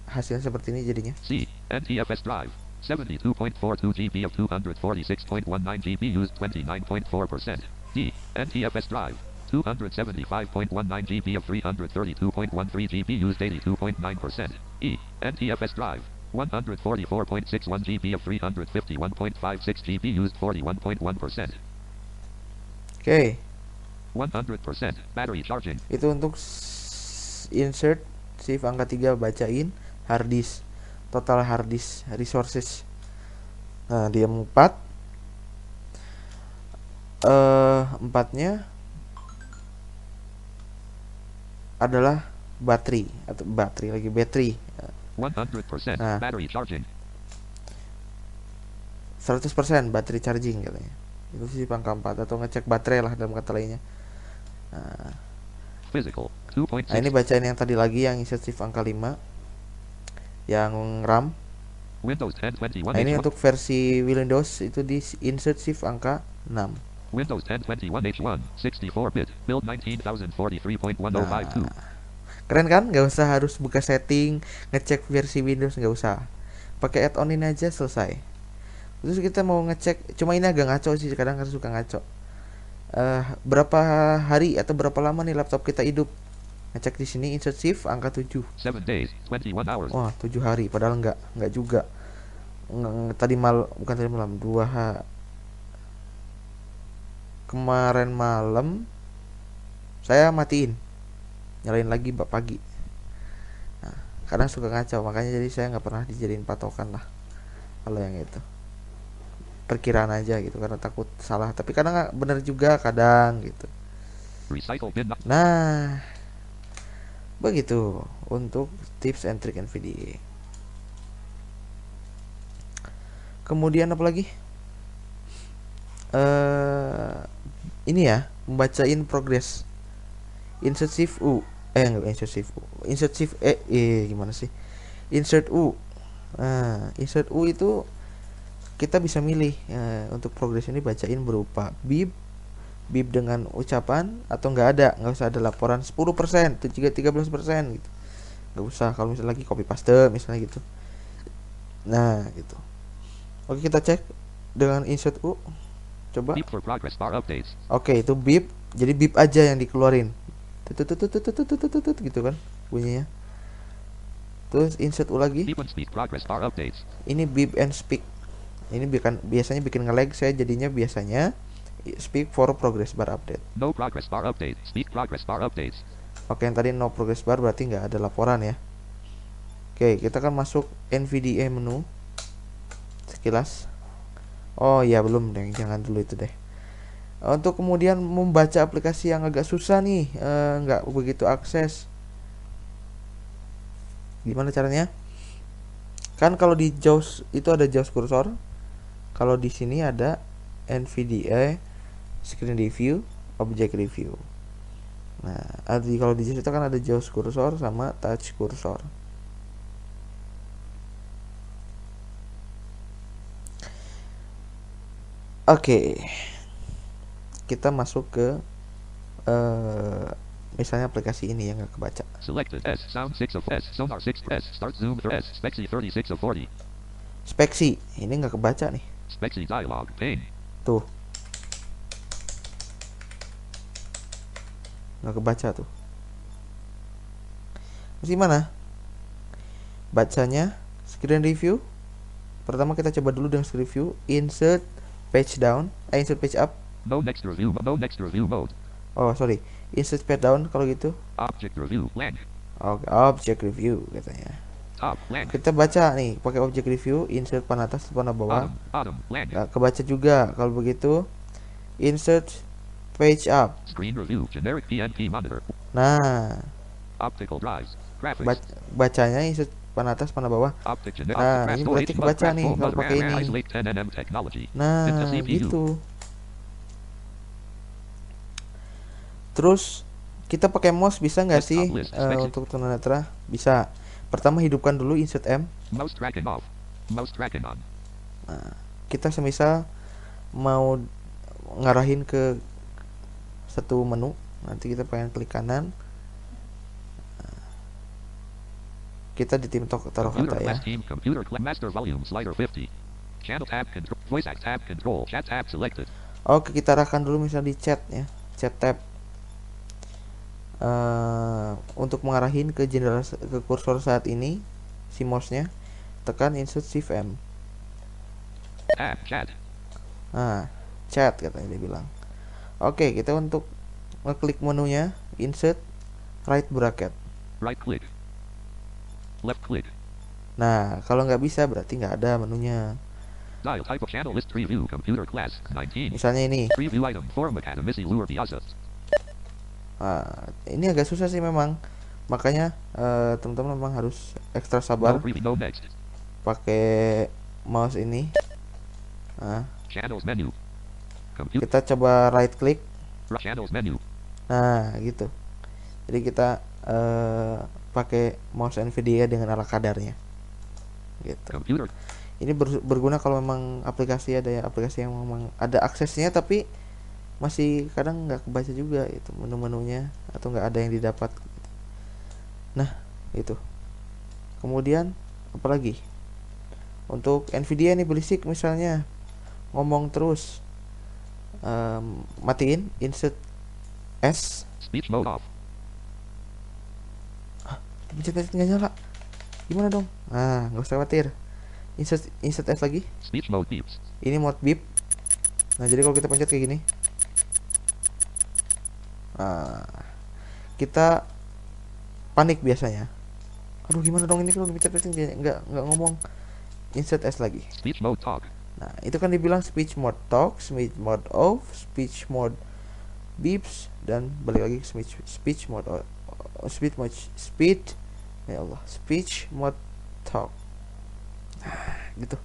Hasilnya seperti ini jadinya. C. NTFS drive. 72.42 GB of 246.19 GB used 29.4%. D. NTFS drive. 275.19 GB of 332.13 GB used 82.9%. E. NTFS drive. 144.61 GB of 351.56 GB used 41.1%. Oke, 100% battery charging. itu untuk insert shift angka 3 bacain hard disk, total hard disk resources. Nah, dia 4. Empatnya adalah battery 100% Nah. battery charging. 100% battery charging katanya. Itu sih angka 4 atau ngecek baterai lah dalam kata lainnya. Nah, Physical nah ini 2.6. bacain yang tadi lagi yang insert shift angka 5 yang RAM. Windows 10 21 Nah, ini H1. untuk versi Windows itu di insert shift angka 6. Windows 10 21 H1 64-bit build 19043.1052. Keren kan? Nggak usah harus buka setting, ngecek versi Windows, nggak usah. Pakai add-on ini aja selesai. Terus kita mau ngecek, cuma ini agak ngaco sih, kadang suka ngaco. Berapa hari atau berapa lama nih laptop kita hidup? Ngecek di sini insert shift angka 7. 7 days 21 hours. Wah, 7 hari padahal enggak juga. Bukan tadi malam, 2 hari. Kemarin malam saya matiin, nyalain lagi pagi. Nah, kadang suka ngaco, makanya jadi saya nggak pernah dijadiin patokan lah kalau yang itu. Perkiraan aja gitu karena takut salah, tapi kadang bener juga kadang gitu. Recycle bin. Nah, begitu untuk tips and trick NVDA. Kemudian apa lagi? Ini ya, membacain progress. Insert shift U. Enggak insert shift U. Insert shift gimana sih? Insert U. Nah, insert U itu kita bisa milih untuk progress ini bacain berupa bip dengan ucapan atau nggak usah ada laporan 10% atau 13% gitu. Nggak usah kalau misalnya lagi copy paste misalnya gitu. Nah, gitu. Oke, kita cek dengan insert U. Coba. Beep for progress bar updates. Oke, itu beep. Jadi beep aja yang dikeluarin. Tutut gitu kan bunyinya. Terus insert U lagi. Beep and speak progress bar updates. Ini beep and speak. Ini biasanya bikin nge-lag, saya jadinya biasanya speak for progress bar update. No progress bar update. Speak progress bar updates. Oke, yang tadi no progress bar berarti nggak ada laporan ya. Oke, kita kan masuk NVDA menu sekilas. Oh iya, belum deh, jangan dulu itu deh. Untuk kemudian membaca aplikasi yang agak susah nih, nggak begitu akses. Gimana caranya? Kan kalau di JAWS itu ada JAWS kursor. Kalau di sini ada NVDA screen review, object review. Nah, kalau di JAWS itu kan ada JAWS kursor sama touch kursor. Oke, kita masuk ke misalnya aplikasi ini yang nggak kebaca. Selected S sound 6 of S sonar 6 S start zoom S Spexy 36 of 40. Spexy ini nggak kebaca nih. Spexy dialog pane. Tuh, nggak kebaca tuh. Masih mana? Bacanya screen review. Pertama kita coba dulu dengan screen review. Insert page down, insert page up. No next review mode. Oh sorry, insert page down kalau gitu. Object review blank. Oke, object review katanya. Top blank. Kita baca nih pakai object review, insert panah atas panah bawah. Bottom blank. Nggak kebaca juga kalau begitu. Insert page up. Screen review generic PNP monitor. Nah, Optical drives. Graphics. bacanya insert panah atas panah bawah. Optic generic. Nah, ini berarti kebaca nih kalau pakai ini. Isolate 10 nm technology. Nah, Into CPU. gitu. Terus kita pakai mouse bisa nggak sih untuk tunanetra? Bisa. Pertama hidupkan dulu insert M. Mouse tracking off. Mouse tracking on. Nah, kita semisal mau ngarahin ke satu menu, nanti kita pengen klik kanan, kita di tim taruh Computer kata ya. class team. Computer master volume slider 50. Channel tab control. Voice act tab control. Chat tab selected. Oke, kita arahkan dulu misalnya di chat ya, chat tab. Untuk mengarahin ke jendela ke kursor saat ini si mouse-nya, tekan insert shift M. Tab chat. Nah, chat katanya dia bilang. Oke, kita untuk ngeklik menunya insert right bracket. Right click. Left click. Nah, kalau nggak bisa berarti nggak ada menunya. Dial type of channel list preview. Computer class 19. Misalnya ini. Preview item. Forum Academy Lure Piazza. Nah, ini agak susah sih memang. Makanya teman-teman memang harus ekstra No sabar preview. No next. pakai mouse ini. Nah, Channels menu. Computer kita coba right click. channels menu. Nah, gitu. Jadi kita pakai mouse Nvidia dengan ala kadarnya. Gitu. Computer. Ini berguna kalau memang aplikasi ada ya, aplikasi yang memang ada aksesnya tapi masih kadang nggak kebaca juga itu menu-menunya atau nggak ada yang didapat. Nah, itu. Kemudian apalagi? Untuk Nvidia ini berisik misalnya ngomong terus. Matiin insert S. Speech mode off. Pencet nggak nyala. Gimana dong? Nah, nggak usah khawatir. Insert S lagi. Speech mode beeps. Ini mode beep. Nah, jadi kalau kita pencet kayak gini, kita panik biasanya. Aduh, gimana dong ini kalau dipencet nggak ngomong. Insert S lagi. Speech mode talk. Nah, itu kan dibilang speech mode talk, speech mode off, speech mode beeps, dan balik lagi speech mode speed. Ya Allah, speech mode talk. Nah, gitu.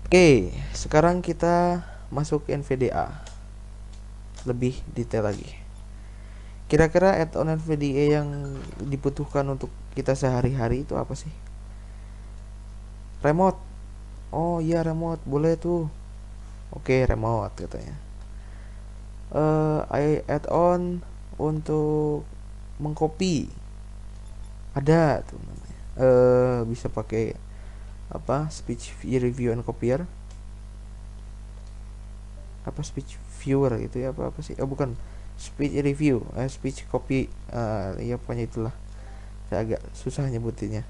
Oke, sekarang kita masuk ke NVDA. Lebih detail lagi. Kira-kira add-on NVDA yang dibutuhkan untuk kita sehari-hari itu apa sih? Remote. Oh iya, remote boleh tuh. Oke, remote katanya. Add-on untuk mengcopy ada tuh namanya. Bisa pakai apa? Speech review and copier. Apa speech viewer gitu ya, apa sih? Oh bukan, speech review, speech copy. Ya pokoknya itulah. Saya agak susah nyebutinnya.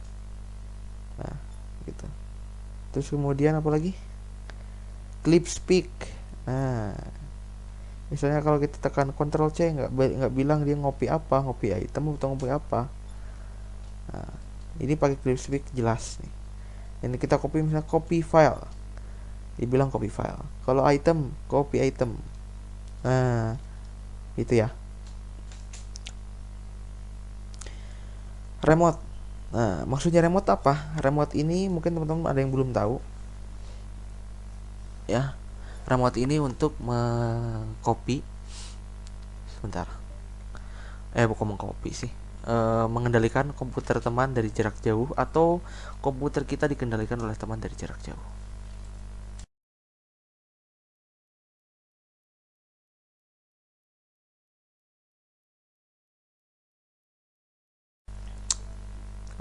Nah, gitu. Terus kemudian apa lagi? Clip speak. Nah, misalnya kalau kita tekan Ctrl C nggak bilang dia ngopi apa, ngopi item atau ngopi apa. Nah, ini pakai clip speak jelas nih. Ini kita copy misalnya copy file. Dibilang copy file. Kalau item, copy item. Nah, itu ya. Remote. Nah, maksudnya remote apa? Remote ini mungkin teman-teman ada yang belum tahu. Ya, remote ini untuk mengcopy. Sebentar. Bukan mengcopy sih. Mengendalikan komputer teman dari jarak jauh atau komputer kita dikendalikan oleh teman dari jarak jauh.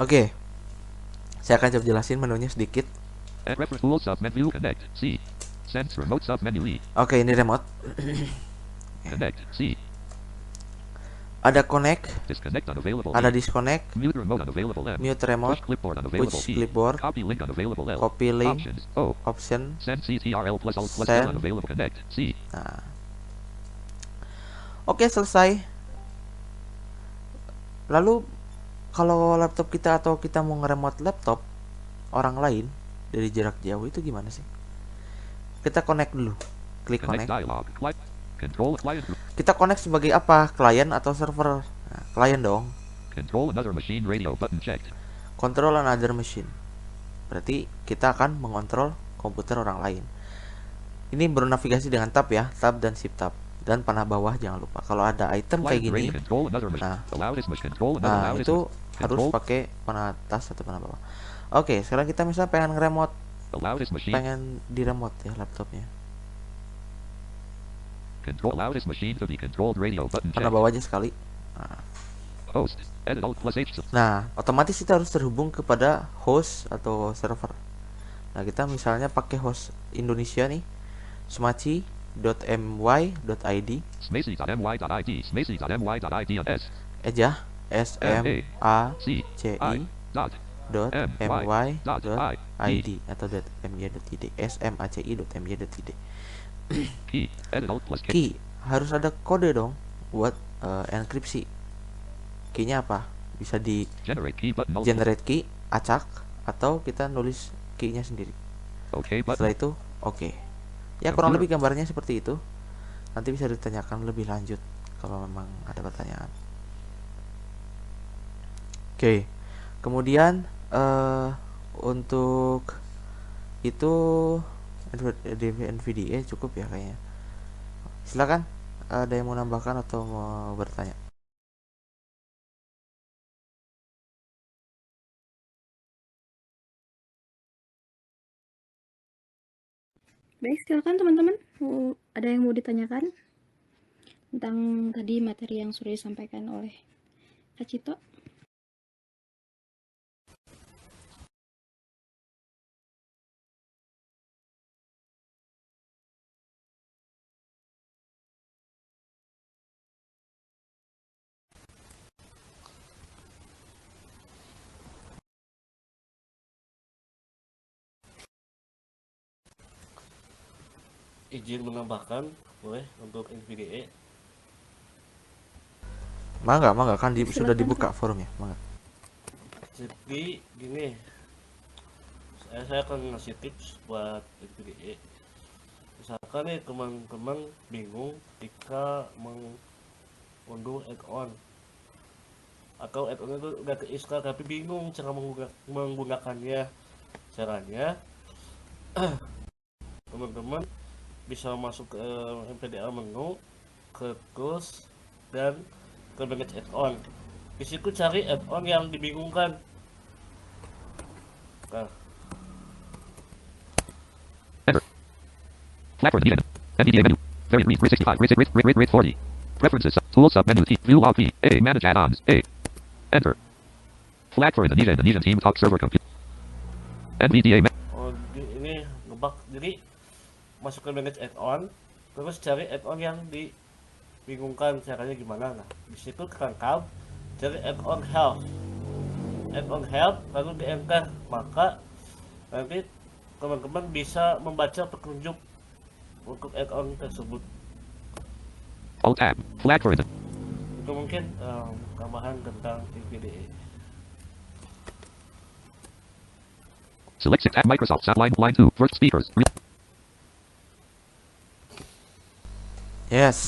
Oke. Saya akan coba jelasin menunya sedikit. Reference tool submenu connect. C. Sense remote submenu E. Oke, ini remote. Connect. C. Ada connect, Disconnect unavailable. ada E. disconnect, Mute remote unavailable M. mute remote, Push clipboard unavailable push C. clipboard, Copy link unavailable L. copy link, Options O. option. Send CTRL plus Alt plus Send. L unavailable connect. C. Nah. Oke, selesai. Lalu kalau laptop kita atau kita mau nge-remote laptop orang lain dari jarak jauh itu gimana sih? Kita connect dulu. Klik Connect connect. dialog. Control client. Kita connect sebagai apa? Klien atau server? Nah, klien dong. Control another machine radio button checked. Control another machine. Berarti kita akan mengontrol komputer orang lain. Ini bernavigasi dengan tab ya, tab dan shift tab. Dan panah bawah jangan lupa. Kalau ada item kayak Client gini, radio control another machine. nah, The loudest machine control another nah loudest itu machine. harus Control pakai panah atas atau panah bawah. Oke, sekarang kita misalnya pengen nge-remote, the loudest machine. pengen di remote ya laptopnya. Control loudest machine to be controlled radio button Panah checked. bawah aja sekali. Nah, Host. Edit Alt plus H. Nah, otomatis kita harus terhubung kepada host atau server. Nah, kita misalnya pakai host Indonesia nih, smaci.my.id Smacy.my.id. Smacy.my.id and S. aja smaci Dot. dot my Dot. dot I. id atau dot my.id smaci.my.id. Key. Edit Alt plus K. Key harus ada kode dong buat enkripsi. Key-nya apa? Bisa di Generate key button. Alt. generate key, acak, atau kita nulis key-nya sendiri. OK button. Setelah itu oke. Ya kurang lebih gambarnya seperti itu. Nanti bisa ditanyakan lebih lanjut kalau memang ada pertanyaan. Oke. Kemudian untuk itu NVDA cukup ya kayaknya. Silakan, ada yang mau nambahkan atau mau bertanya? Baik, silakan teman-teman. Ada yang mau ditanyakan tentang tadi materi yang sudah disampaikan oleh Kak Cito? Izin menambahkan boleh untuk NVDA. Mangga kan sudah Silakan, dibuka Kak. forumnya. Mangga. Jadi gini, saya akan ngasih tips buat NVDA. Misalkan nih teman-teman bingung ketika mengunduh add-on, atau add-on itu udah keinstall tapi bingung cara menggunakannya. Caranya teman-teman bisa masuk ke NVDA menu, ke tools, dan ke manage add-on. Di situ cari add-on yang dibingungkan. Nah, Enter. Flat for the media. NVDA menu. Variant read 365. Rate 40. Preferences. Tools sub menu T. View log P. A. Manage add-ons. A. Enter. Flag for Indonesia. Indonesian team talk server computer. NVDA. ini ngebug. Jadi masuk ke manage add-on, terus cari add-on yang dibingungkan caranya gimana. Nah, di situ tekan tab, cari add-on help. Add-on help lalu di enter, maka nanti teman-teman bisa membaca petunjuk untuk add-on tersebut. Alt tab. Flag for Indonesia. Itu mungkin tambahan tentang NVDA. Select 6 at Microsoft Sat line 2. First speakers. Yes.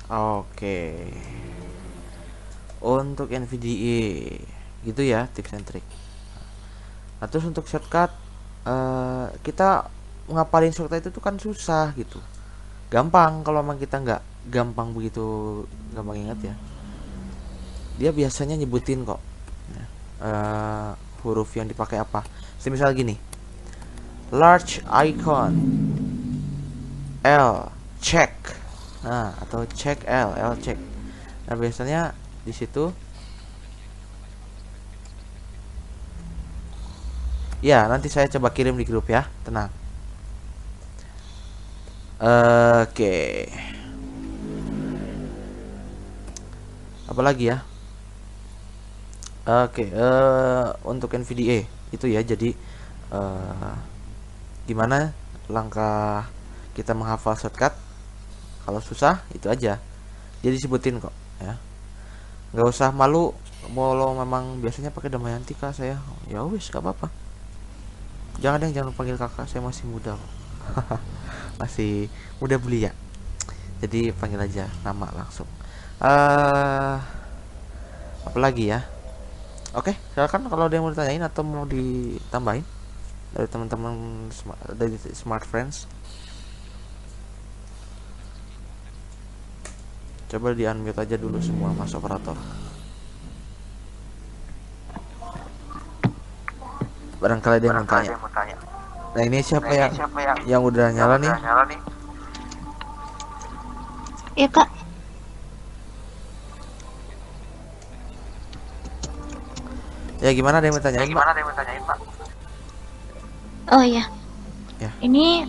Oke. Untuk NVDA gitu ya tips and trick. Nah, terus untuk shortcut kita ngapalin shortcut itu tuh kan susah gitu. Gampang kalau memang kita nggak gampang begitu gampang ingat ya. Dia biasanya nyebutin kok huruf yang dipakai apa. Misal gini, large icon L check, nah atau check L check. Nah biasanya di situ ya, nanti saya coba kirim di grup ya, tenang. Oke. Apa lagi ya? Oke, untuk NVDA itu ya, jadi gimana langkah kita menghafal shortcut. Kalau susah itu aja, jadi disebutin kok ya, nggak usah malu. Mau memang biasanya pakai Damayanti kak saya, ya wis gak apa-apa. Jangan panggil kakak, saya masih muda kok. Masih muda belia, jadi panggil aja nama langsung. Apalagi ya? Oke, silakan kalau ada yang mau ditanyain atau mau ditambahin dari teman-teman dari Smart Friends. Coba di unmute aja dulu semua mas operator. Barangkali ada yang mau tanya. Nah ini siapa yang udah nyala nih? Ya kak, Ya gimana, ada yang mau tanyain, Mbak? Oh iya, Ya. ini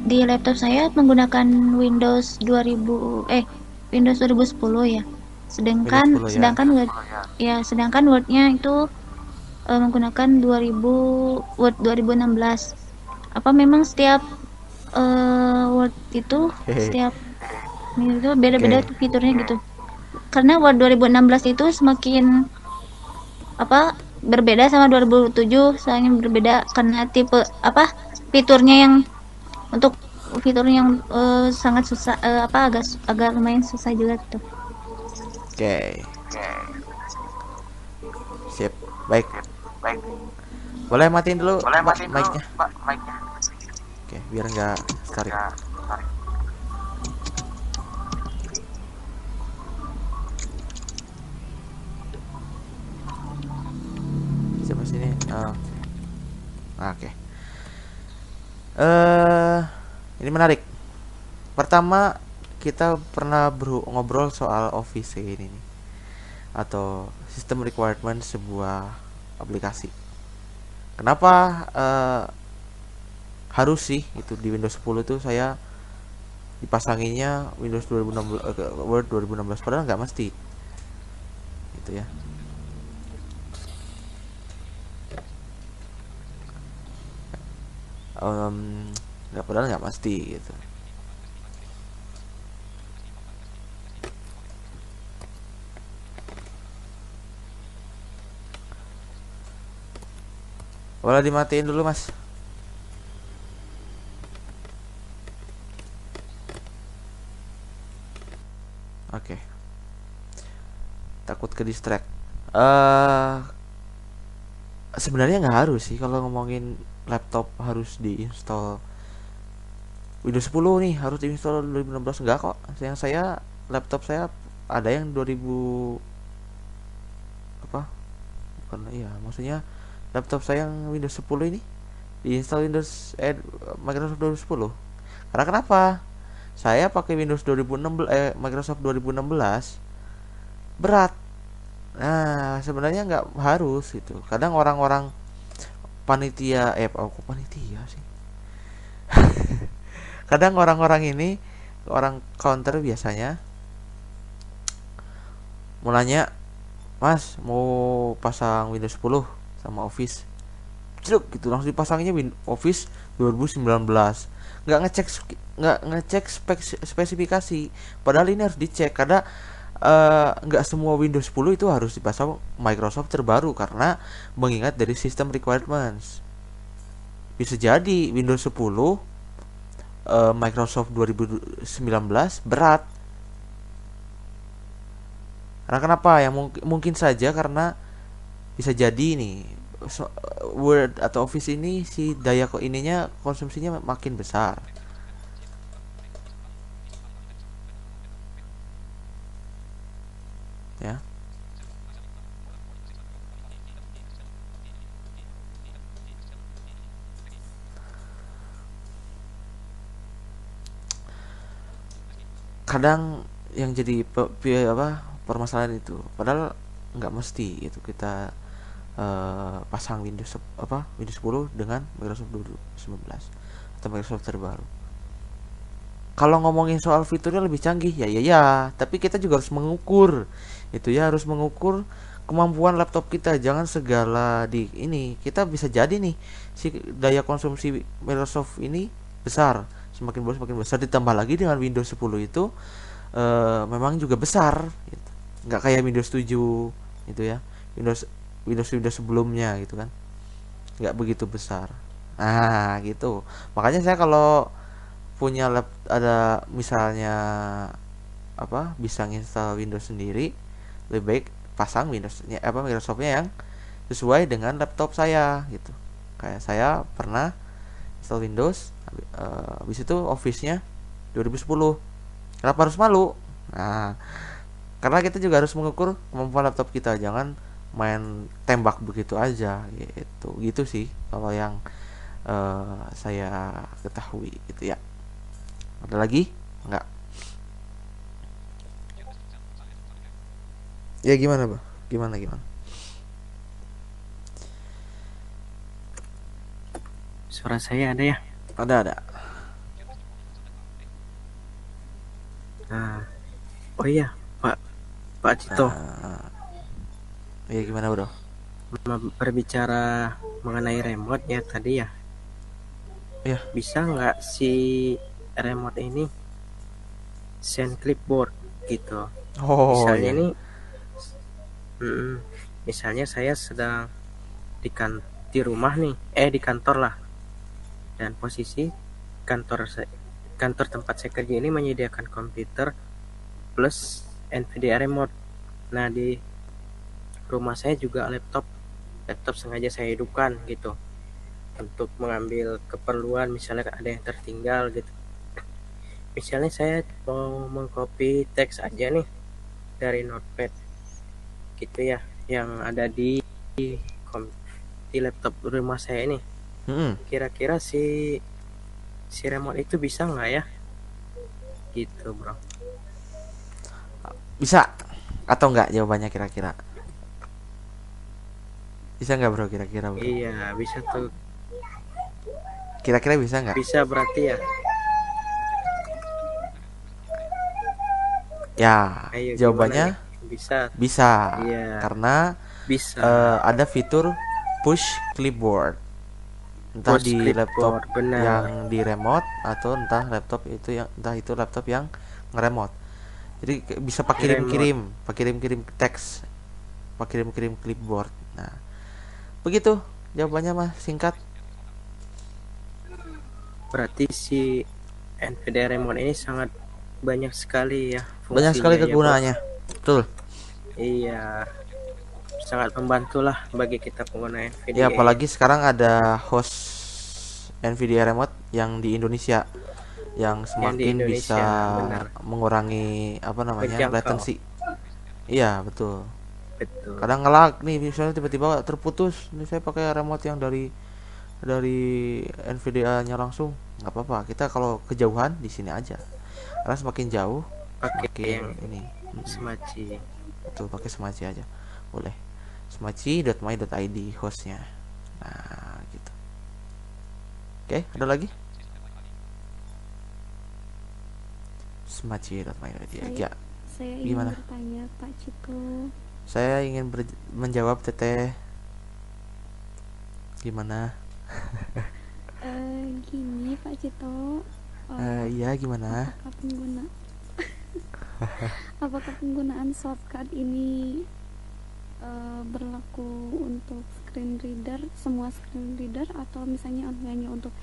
di laptop saya menggunakan Windows 2000 Windows 2010 ya. Windows Sedangkan 10 ya. sedangkan Word ya, sedangkan Word-nya itu menggunakan Word 2016. Apa memang setiap Word itu Hehe. setiap itu beda-beda Oke. tuh fiturnya gitu. Karena Word 2016 itu semakin apa berbeda sama 2007, soalnya berbeda karena tipe apa fiturnya yang untuk fitur yang sangat susah, agak agak lumayan susah juga tuh. Oke. Sip. Baik. Boleh matiin dulu, Mbak, mic-nya. Oke, biar nggak tarik. Siapa sini? Oke. Ini menarik. Pertama, kita pernah ngobrol soal Office ini nih, atau sistem requirement sebuah aplikasi. Kenapa harus sih itu di Windows 10 itu saya dipasanginya Windows 2016, Word 2016, padahal nggak mesti gitu ya. Nggak, padahal nggak mesti gitu. Boleh dimatiin dulu, Mas. Oke. Takut ke distract. Sebenarnya nggak harus sih kalau ngomongin laptop harus diinstal Windows 10 nih, harus diinstal 2016, enggak kok. Yang saya, laptop saya ada yang 2000 apa? Bukan, iya, maksudnya laptop saya yang Windows 10 ini diinstal Microsoft 2010. Karena kenapa? Saya pakai Windows 2016, Microsoft 2016 berat. Nah, sebenarnya nggak harus gitu. Kadang orang-orang panitia, kok panitia sih? Kadang orang-orang ini, orang counter biasanya mau nanya, Mas mau pasang Windows 10 sama Office, cuk gitu, langsung dipasanginnya Office 2019. Nggak ngecek spesifikasi, padahal ini harus dicek karena nggak semua Windows 10 itu harus dipasang Microsoft terbaru, karena mengingat dari sistem requirements. Bisa jadi Windows 10 Microsoft 2019 berat. Karena kenapa ya, mungkin saja karena bisa jadi nih, Word atau Office ini si daya ininya, konsumsinya makin besar ya. Kadang yang jadi permasalahan itu, padahal nggak mesti itu kita pasang Windows 10 dengan Microsoft 2019 atau Microsoft terbaru. Kalau ngomongin soal fiturnya lebih canggih, ya, tapi kita juga harus mengukur itu ya, harus mengukur kemampuan laptop kita. Jangan segala di ini, kita bisa jadi nih si daya konsumsi Microsoft ini besar, semakin besar, ditambah lagi dengan Windows 10 itu memang juga besar gitu. Nggak kayak Windows 7 itu ya, Windows sebelumnya gitu kan, nggak begitu besar. Nah gitu, makanya saya kalau punya ada misalnya bisa install Windows sendiri, lebih baik pasang Windowsnya Microsoftnya yang sesuai dengan laptop saya gitu. Kayak saya pernah install Windows, habis itu Office-nya 2010. Kenapa harus malu? Nah, karena kita juga harus mengukur kemampuan laptop kita, jangan main tembak begitu aja gitu sih kalau yang saya ketahui gitu ya. Ada lagi nggak? Ya gimana, Bah? Gimana? Suara saya ada ya? Ada. Nah, oh iya, Pak Cito, Ya gimana bro? berbicara mengenai remote ya tadi ya. Iya. Bisa nggak si remote ini send clipboard gitu? Oh Misalnya iya. nih, misalnya saya sedang di rumah nih, di kantor lah, dan posisi kantor tempat saya kerja ini menyediakan komputer plus NVIDIA remote. Nah, di rumah saya juga laptop sengaja saya hidupkan gitu untuk mengambil keperluan, misalnya ada yang tertinggal gitu. Misalnya saya mau mengcopy teks aja nih dari notepad gitu ya, yang ada di laptop rumah saya ini. Kira-kira si remote itu bisa nggak ya gitu bro? Bisa atau enggak jawabannya kira-kira? Bisa nggak bro kira-kira bro? Iya bisa tuh, Kira-kira bisa nggak? bisa berarti ya. Ya, Ayo gimana jawabannya nih? Bisa. bisa. Iya. Karena Bisa. ada fitur push clipboard. Entah Push di laptop clipboard, benar. yang di remote atau entah itu laptop yang ngeremote. Jadi bisa pak kirim-kirim teks, pak kirim-kirim clipboard. Nah, begitu jawabannya mah singkat. Berarti si NVIDIA remote ini sangat banyak sekali ya Banyak sekali fungsinya ya, kegunaannya. Betul. Iya, sangat membantu lah bagi kita pengguna NVIDIA. Ya apalagi sekarang ada host NVIDIA remote yang di Indonesia yang semakin Indonesia, bisa benar. mengurangi apa namanya Menjangkau. latency. Iya betul. Betul. Kadang ngelag nih misalnya tiba-tiba terputus. Ini saya pakai remote yang dari NVIDIA-nya langsung, nggak apa-apa. Kita kalau kejauhan di sini aja. Karena semakin jauh Pakai semakin yang ini. Semaci. Betul, pakai Semaci aja. Boleh. Semaci.my.id hostnya. Nah, gitu. Oke, ada lagi? Semaci.my.id. Ya. Saya ingin Gimana? bertanya Pak Cito. Saya ingin menjawab Teteh. Gimana? Gini Pak Cito, Iya gimana? apakah penggunaan shortcut ini berlaku untuk screen reader, semua screen reader, atau misalnya hanya untuk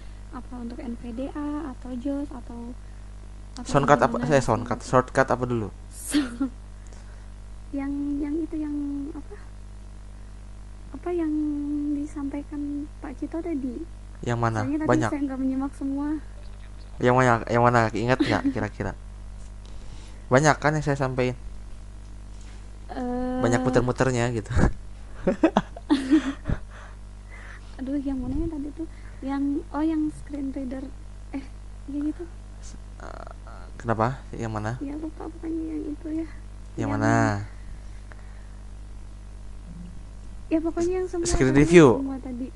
NVDA atau JAWS atau Shortcut apa? bagaimana? Shortcut apa dulu? yang itu yang apa yang disampaikan Pak Cito tadi? Yang mana? Soalnya tadi Banyak. saya nggak menyimak semua. Yang mana? Ingat nggak kira-kira? Banyak kan yang saya sampaikan. Banyak muter-muternya gitu. Aduh, yang mana ya tadi tuh? Yang screen reader. Ya gitu. Kenapa? Yang mana? Ya lupa pokoknya yang itu ya. Yang mana? Ya pokoknya yang semua. Screen review. Semua tadi.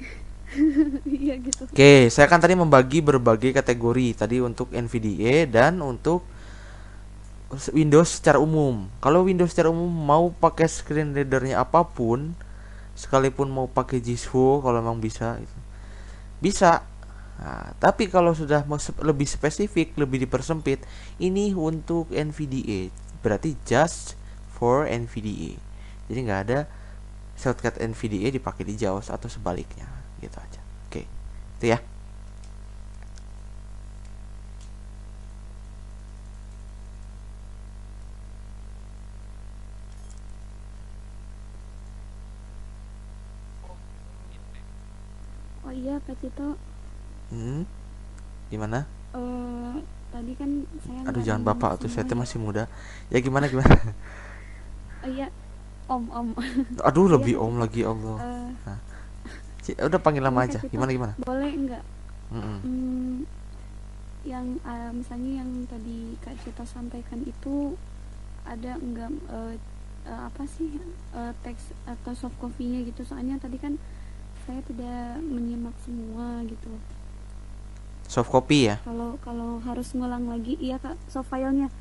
Iya gitu. Oke, saya kan tadi membagi berbagai kategori tadi untuk NVDA dan untuk Windows secara umum. Kalau Windows secara umum mau pakai screen readernya apapun, sekalipun mau pakai Jisoo kalau memang bisa, bisa. Nah, tapi kalau sudah lebih spesifik, lebih dipersempit, ini untuk NVDA, berarti just for NVDA. Jadi nggak ada shortcut NVDA dipakai di JAWS atau sebaliknya, gitu aja. Oke, itu ya. Oh iya Pak Cito. Gimana? Tadi kan saya. Aduh nggak jangan menyimak bapak tuh, saya semuanya. masih muda. Ya gimana? Oh iya, Om. Aduh Iya, lebih Pak om Cito. lagi Allah. Eh, Udah panggil nama Pak aja. Cito, Gimana? boleh enggak? Mm-mm. Yang misalnya yang tadi Kak Cito sampaikan itu ada enggak apa sih teks atau soft copy-nya gitu, soalnya tadi kan saya tidak menyimak semua gitu. soft copy ya. Kalau harus ngulang lagi, iya Kak, soft filenya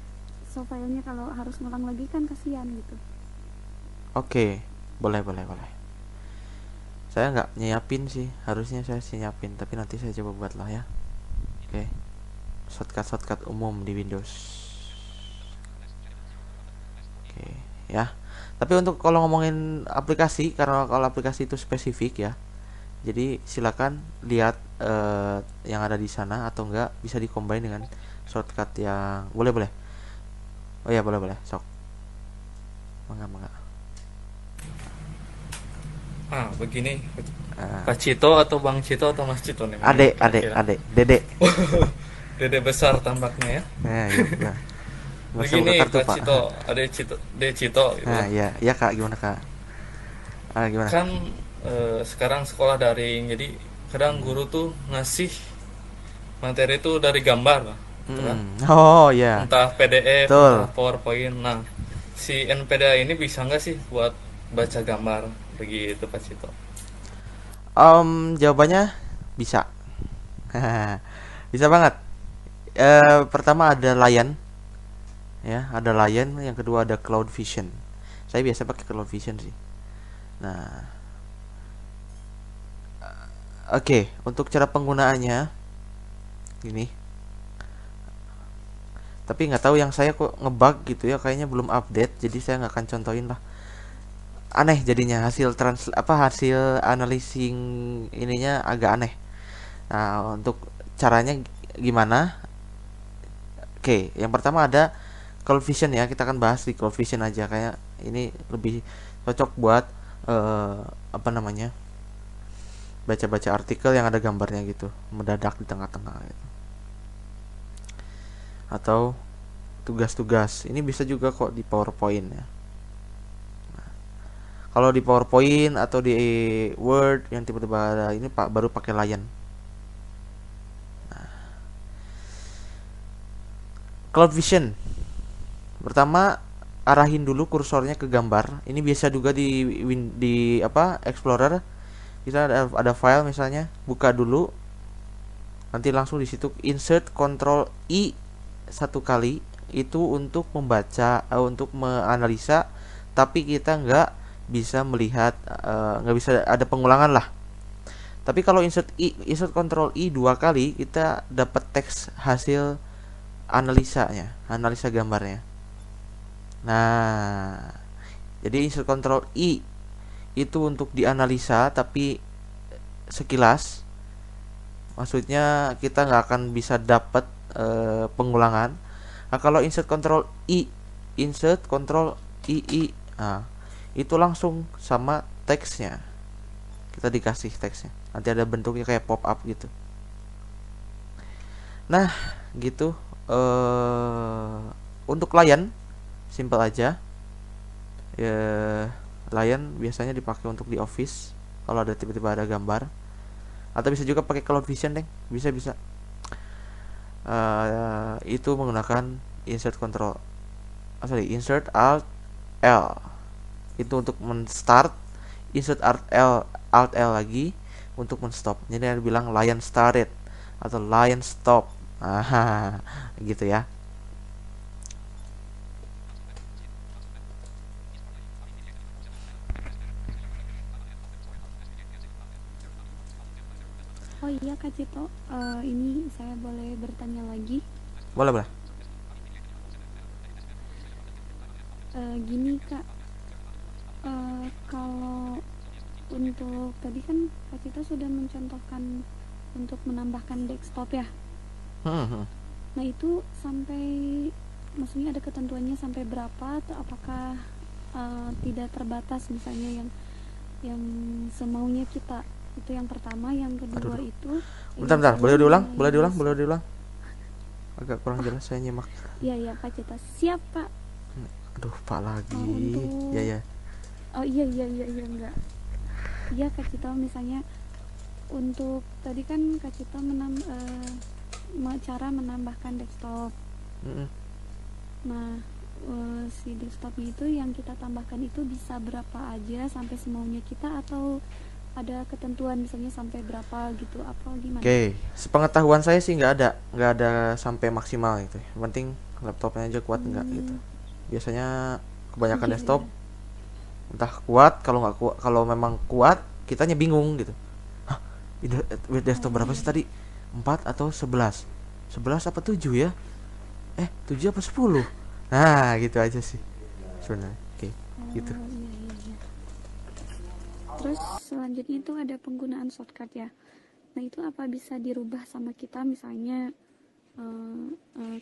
kalau harus ngulang lagi kan kasihan gitu. Oke, boleh. Saya nggak nyiapin sih, harusnya saya sih nyiapin, tapi nanti saya coba buat lah ya. Oke, shortcut umum di Windows. Oke, ya. Tapi untuk kalau ngomongin aplikasi, karena kalau aplikasi itu spesifik ya, jadi silakan lihat yang ada di sana, atau enggak bisa dikombin dengan shortcut yang boleh. Oh ya, boleh, sok. Mangga. Begini, Ah, Pak Cito atau Bang Cito atau Mas Cito nih? kira-kira. Dedek. Dede besar tampaknya ya. Nah, iya, nah. Nggak usah buka Begini kartu, Pak Pak. Cito, ada Cito, Dede Cito gitu. Nah, iya Kak, gimana Kak? Gimana? Kan sekarang sekolah daring, jadi kadang guru tuh ngasih materi itu dari gambar, gitu kan? Oh ya, Entah PDF, betul. entah PowerPoint. Nah, si NPDA ini bisa nggak sih buat baca gambar begitu Pak Cito? Jawabannya bisa. Bisa banget. Pertama ada Lion, ya, ada Lion. Yang kedua ada Cloud Vision. Saya biasa pakai Cloud Vision sih. Nah, oke, untuk cara penggunaannya gini. Tapi nggak tahu yang saya kok ngebug gitu ya, kayaknya belum update, jadi saya nggak akan contohin lah. Aneh jadinya hasil analyzing ininya agak aneh. Nah, untuk caranya gimana? Oke, yang pertama ada Cloud Vision ya. Kita akan bahas di Cloud Vision aja, kayak ini lebih cocok buat apa namanya? Baca-baca artikel yang ada gambarnya gitu, mendadak di tengah-tengah gitu. Atau tugas-tugas. Ini bisa juga kok di PowerPoint ya. Kalau di PowerPoint atau di Word yang tiba-tiba ada ini baru pakai Lion. Cloud Vision. Pertama, arahin dulu kursornya ke gambar. Ini biasa juga di Explorer. Kita ada file misalnya, buka dulu. Nanti langsung di situ insert Ctrl I satu kali, itu untuk membaca, untuk menganalisa, tapi kita nggak bisa melihat, nggak bisa ada pengulangan lah. Tapi kalau insert Ctrl I dua kali, kita dapat teks hasil analisa gambarnya. Nah, jadi insert Ctrl I itu untuk dianalisa, tapi sekilas, maksudnya kita nggak akan bisa dapat pengulangan. Nah, kalau insert Ctrl I, nah, itu langsung sama teksnya, kita dikasih teksnya, nanti ada bentuknya kayak pop up gitu. Nah, gitu. Untuk Lion simple aja ya. Lion biasanya dipakai untuk di Office kalau ada tiba-tiba ada gambar, atau bisa juga pakai Cloud Vision deh, bisa. Itu menggunakan insert Alt L itu untuk men-start, insert Alt L lagi untuk men-stop. Jadi ada bilang Lion started atau Lion stop. Gitu ya. Oh iya Kak Cito, ini saya boleh bertanya lagi? Boleh. Gini Kak, kalau untuk tadi kan Kak Cito sudah mencontohkan untuk menambahkan desktop ya. Nah itu sampai, maksudnya ada ketentuannya sampai berapa, atau apakah tidak terbatas, misalnya yang semaunya kita? Itu yang pertama. Yang kedua itu Bentar, boleh diulang? Agak kurang jelas saya nyimak. Iya Pak Cito, siap Pak. Aduh, Pak lagi. Untuk... Ya. Oh iya enggak. Iya Kak Cito, misalnya untuk tadi kan Kak Cito cara menambahkan desktop. Nah, si desktopnya itu yang kita tambahkan itu bisa berapa aja sampai semaunya kita, atau ada ketentuan misalnya sampai berapa gitu apa gimana? Oke, sepengetahuan saya sih nggak ada sampai maksimal gitu. Yang penting laptopnya aja kuat nggak gitu. Biasanya kebanyakan Iya, desktop iya. entah kuat, kalau nggak kuat, kalau memang kuat kitanya bingung gitu. Hah, desktop berapa sih tadi? 4 atau 11? 11 apa 7 ya? 7 apa 10? Nah, gitu aja sih sebenarnya. Oke, gitu. Oh iya iya iya. Terus selanjutnya itu ada penggunaan shortcut ya. Nah itu apa bisa dirubah sama kita misalnya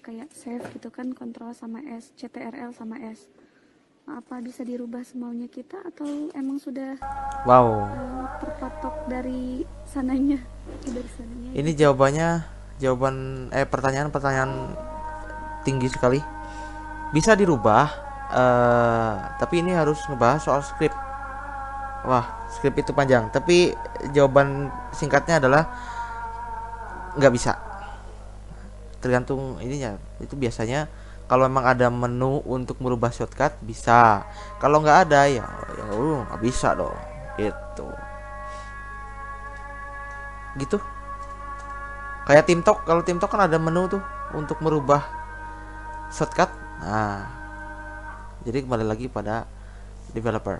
kayak save gitu kan, kontrol sama S, CTRL sama S. Apa bisa dirubah semaunya kita atau emang sudah Wow, terpatok dari sananya, dari sananya ini gitu? pertanyaan tinggi sekali. Bisa dirubah, tapi ini harus ngebahas soal script. Wah, script itu panjang, tapi jawaban singkatnya adalah nggak bisa. Tergantung ininya. Itu biasanya kalau memang ada menu untuk merubah shortcut bisa. Kalau nggak ada ya nggak bisa dong. Gitu. Gitu. Kayak TeamTalk, kalau TeamTalk kan ada menu tuh untuk merubah shortcut. Nah, jadi kembali lagi pada developer.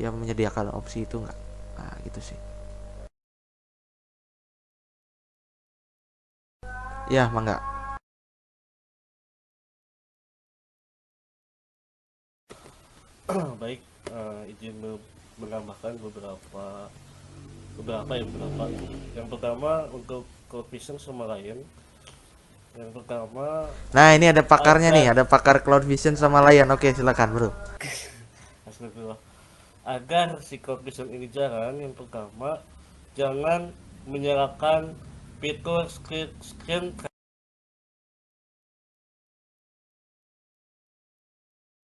Dia menyediakan opsi itu nggak? Nah, gitu sih. Ya, mangga. Baik, izin menambahkan beberapa yang pertama untuk cloud vision sama lain. Yang pertama, Nah, ini ada pakarnya nih, agar ada pakar Cloud Vision sama Lion. Oke, silakan, Bro. astagfirullah, agar si cloud vision ini jalan, yang pertama jangan menyalakan fitur screen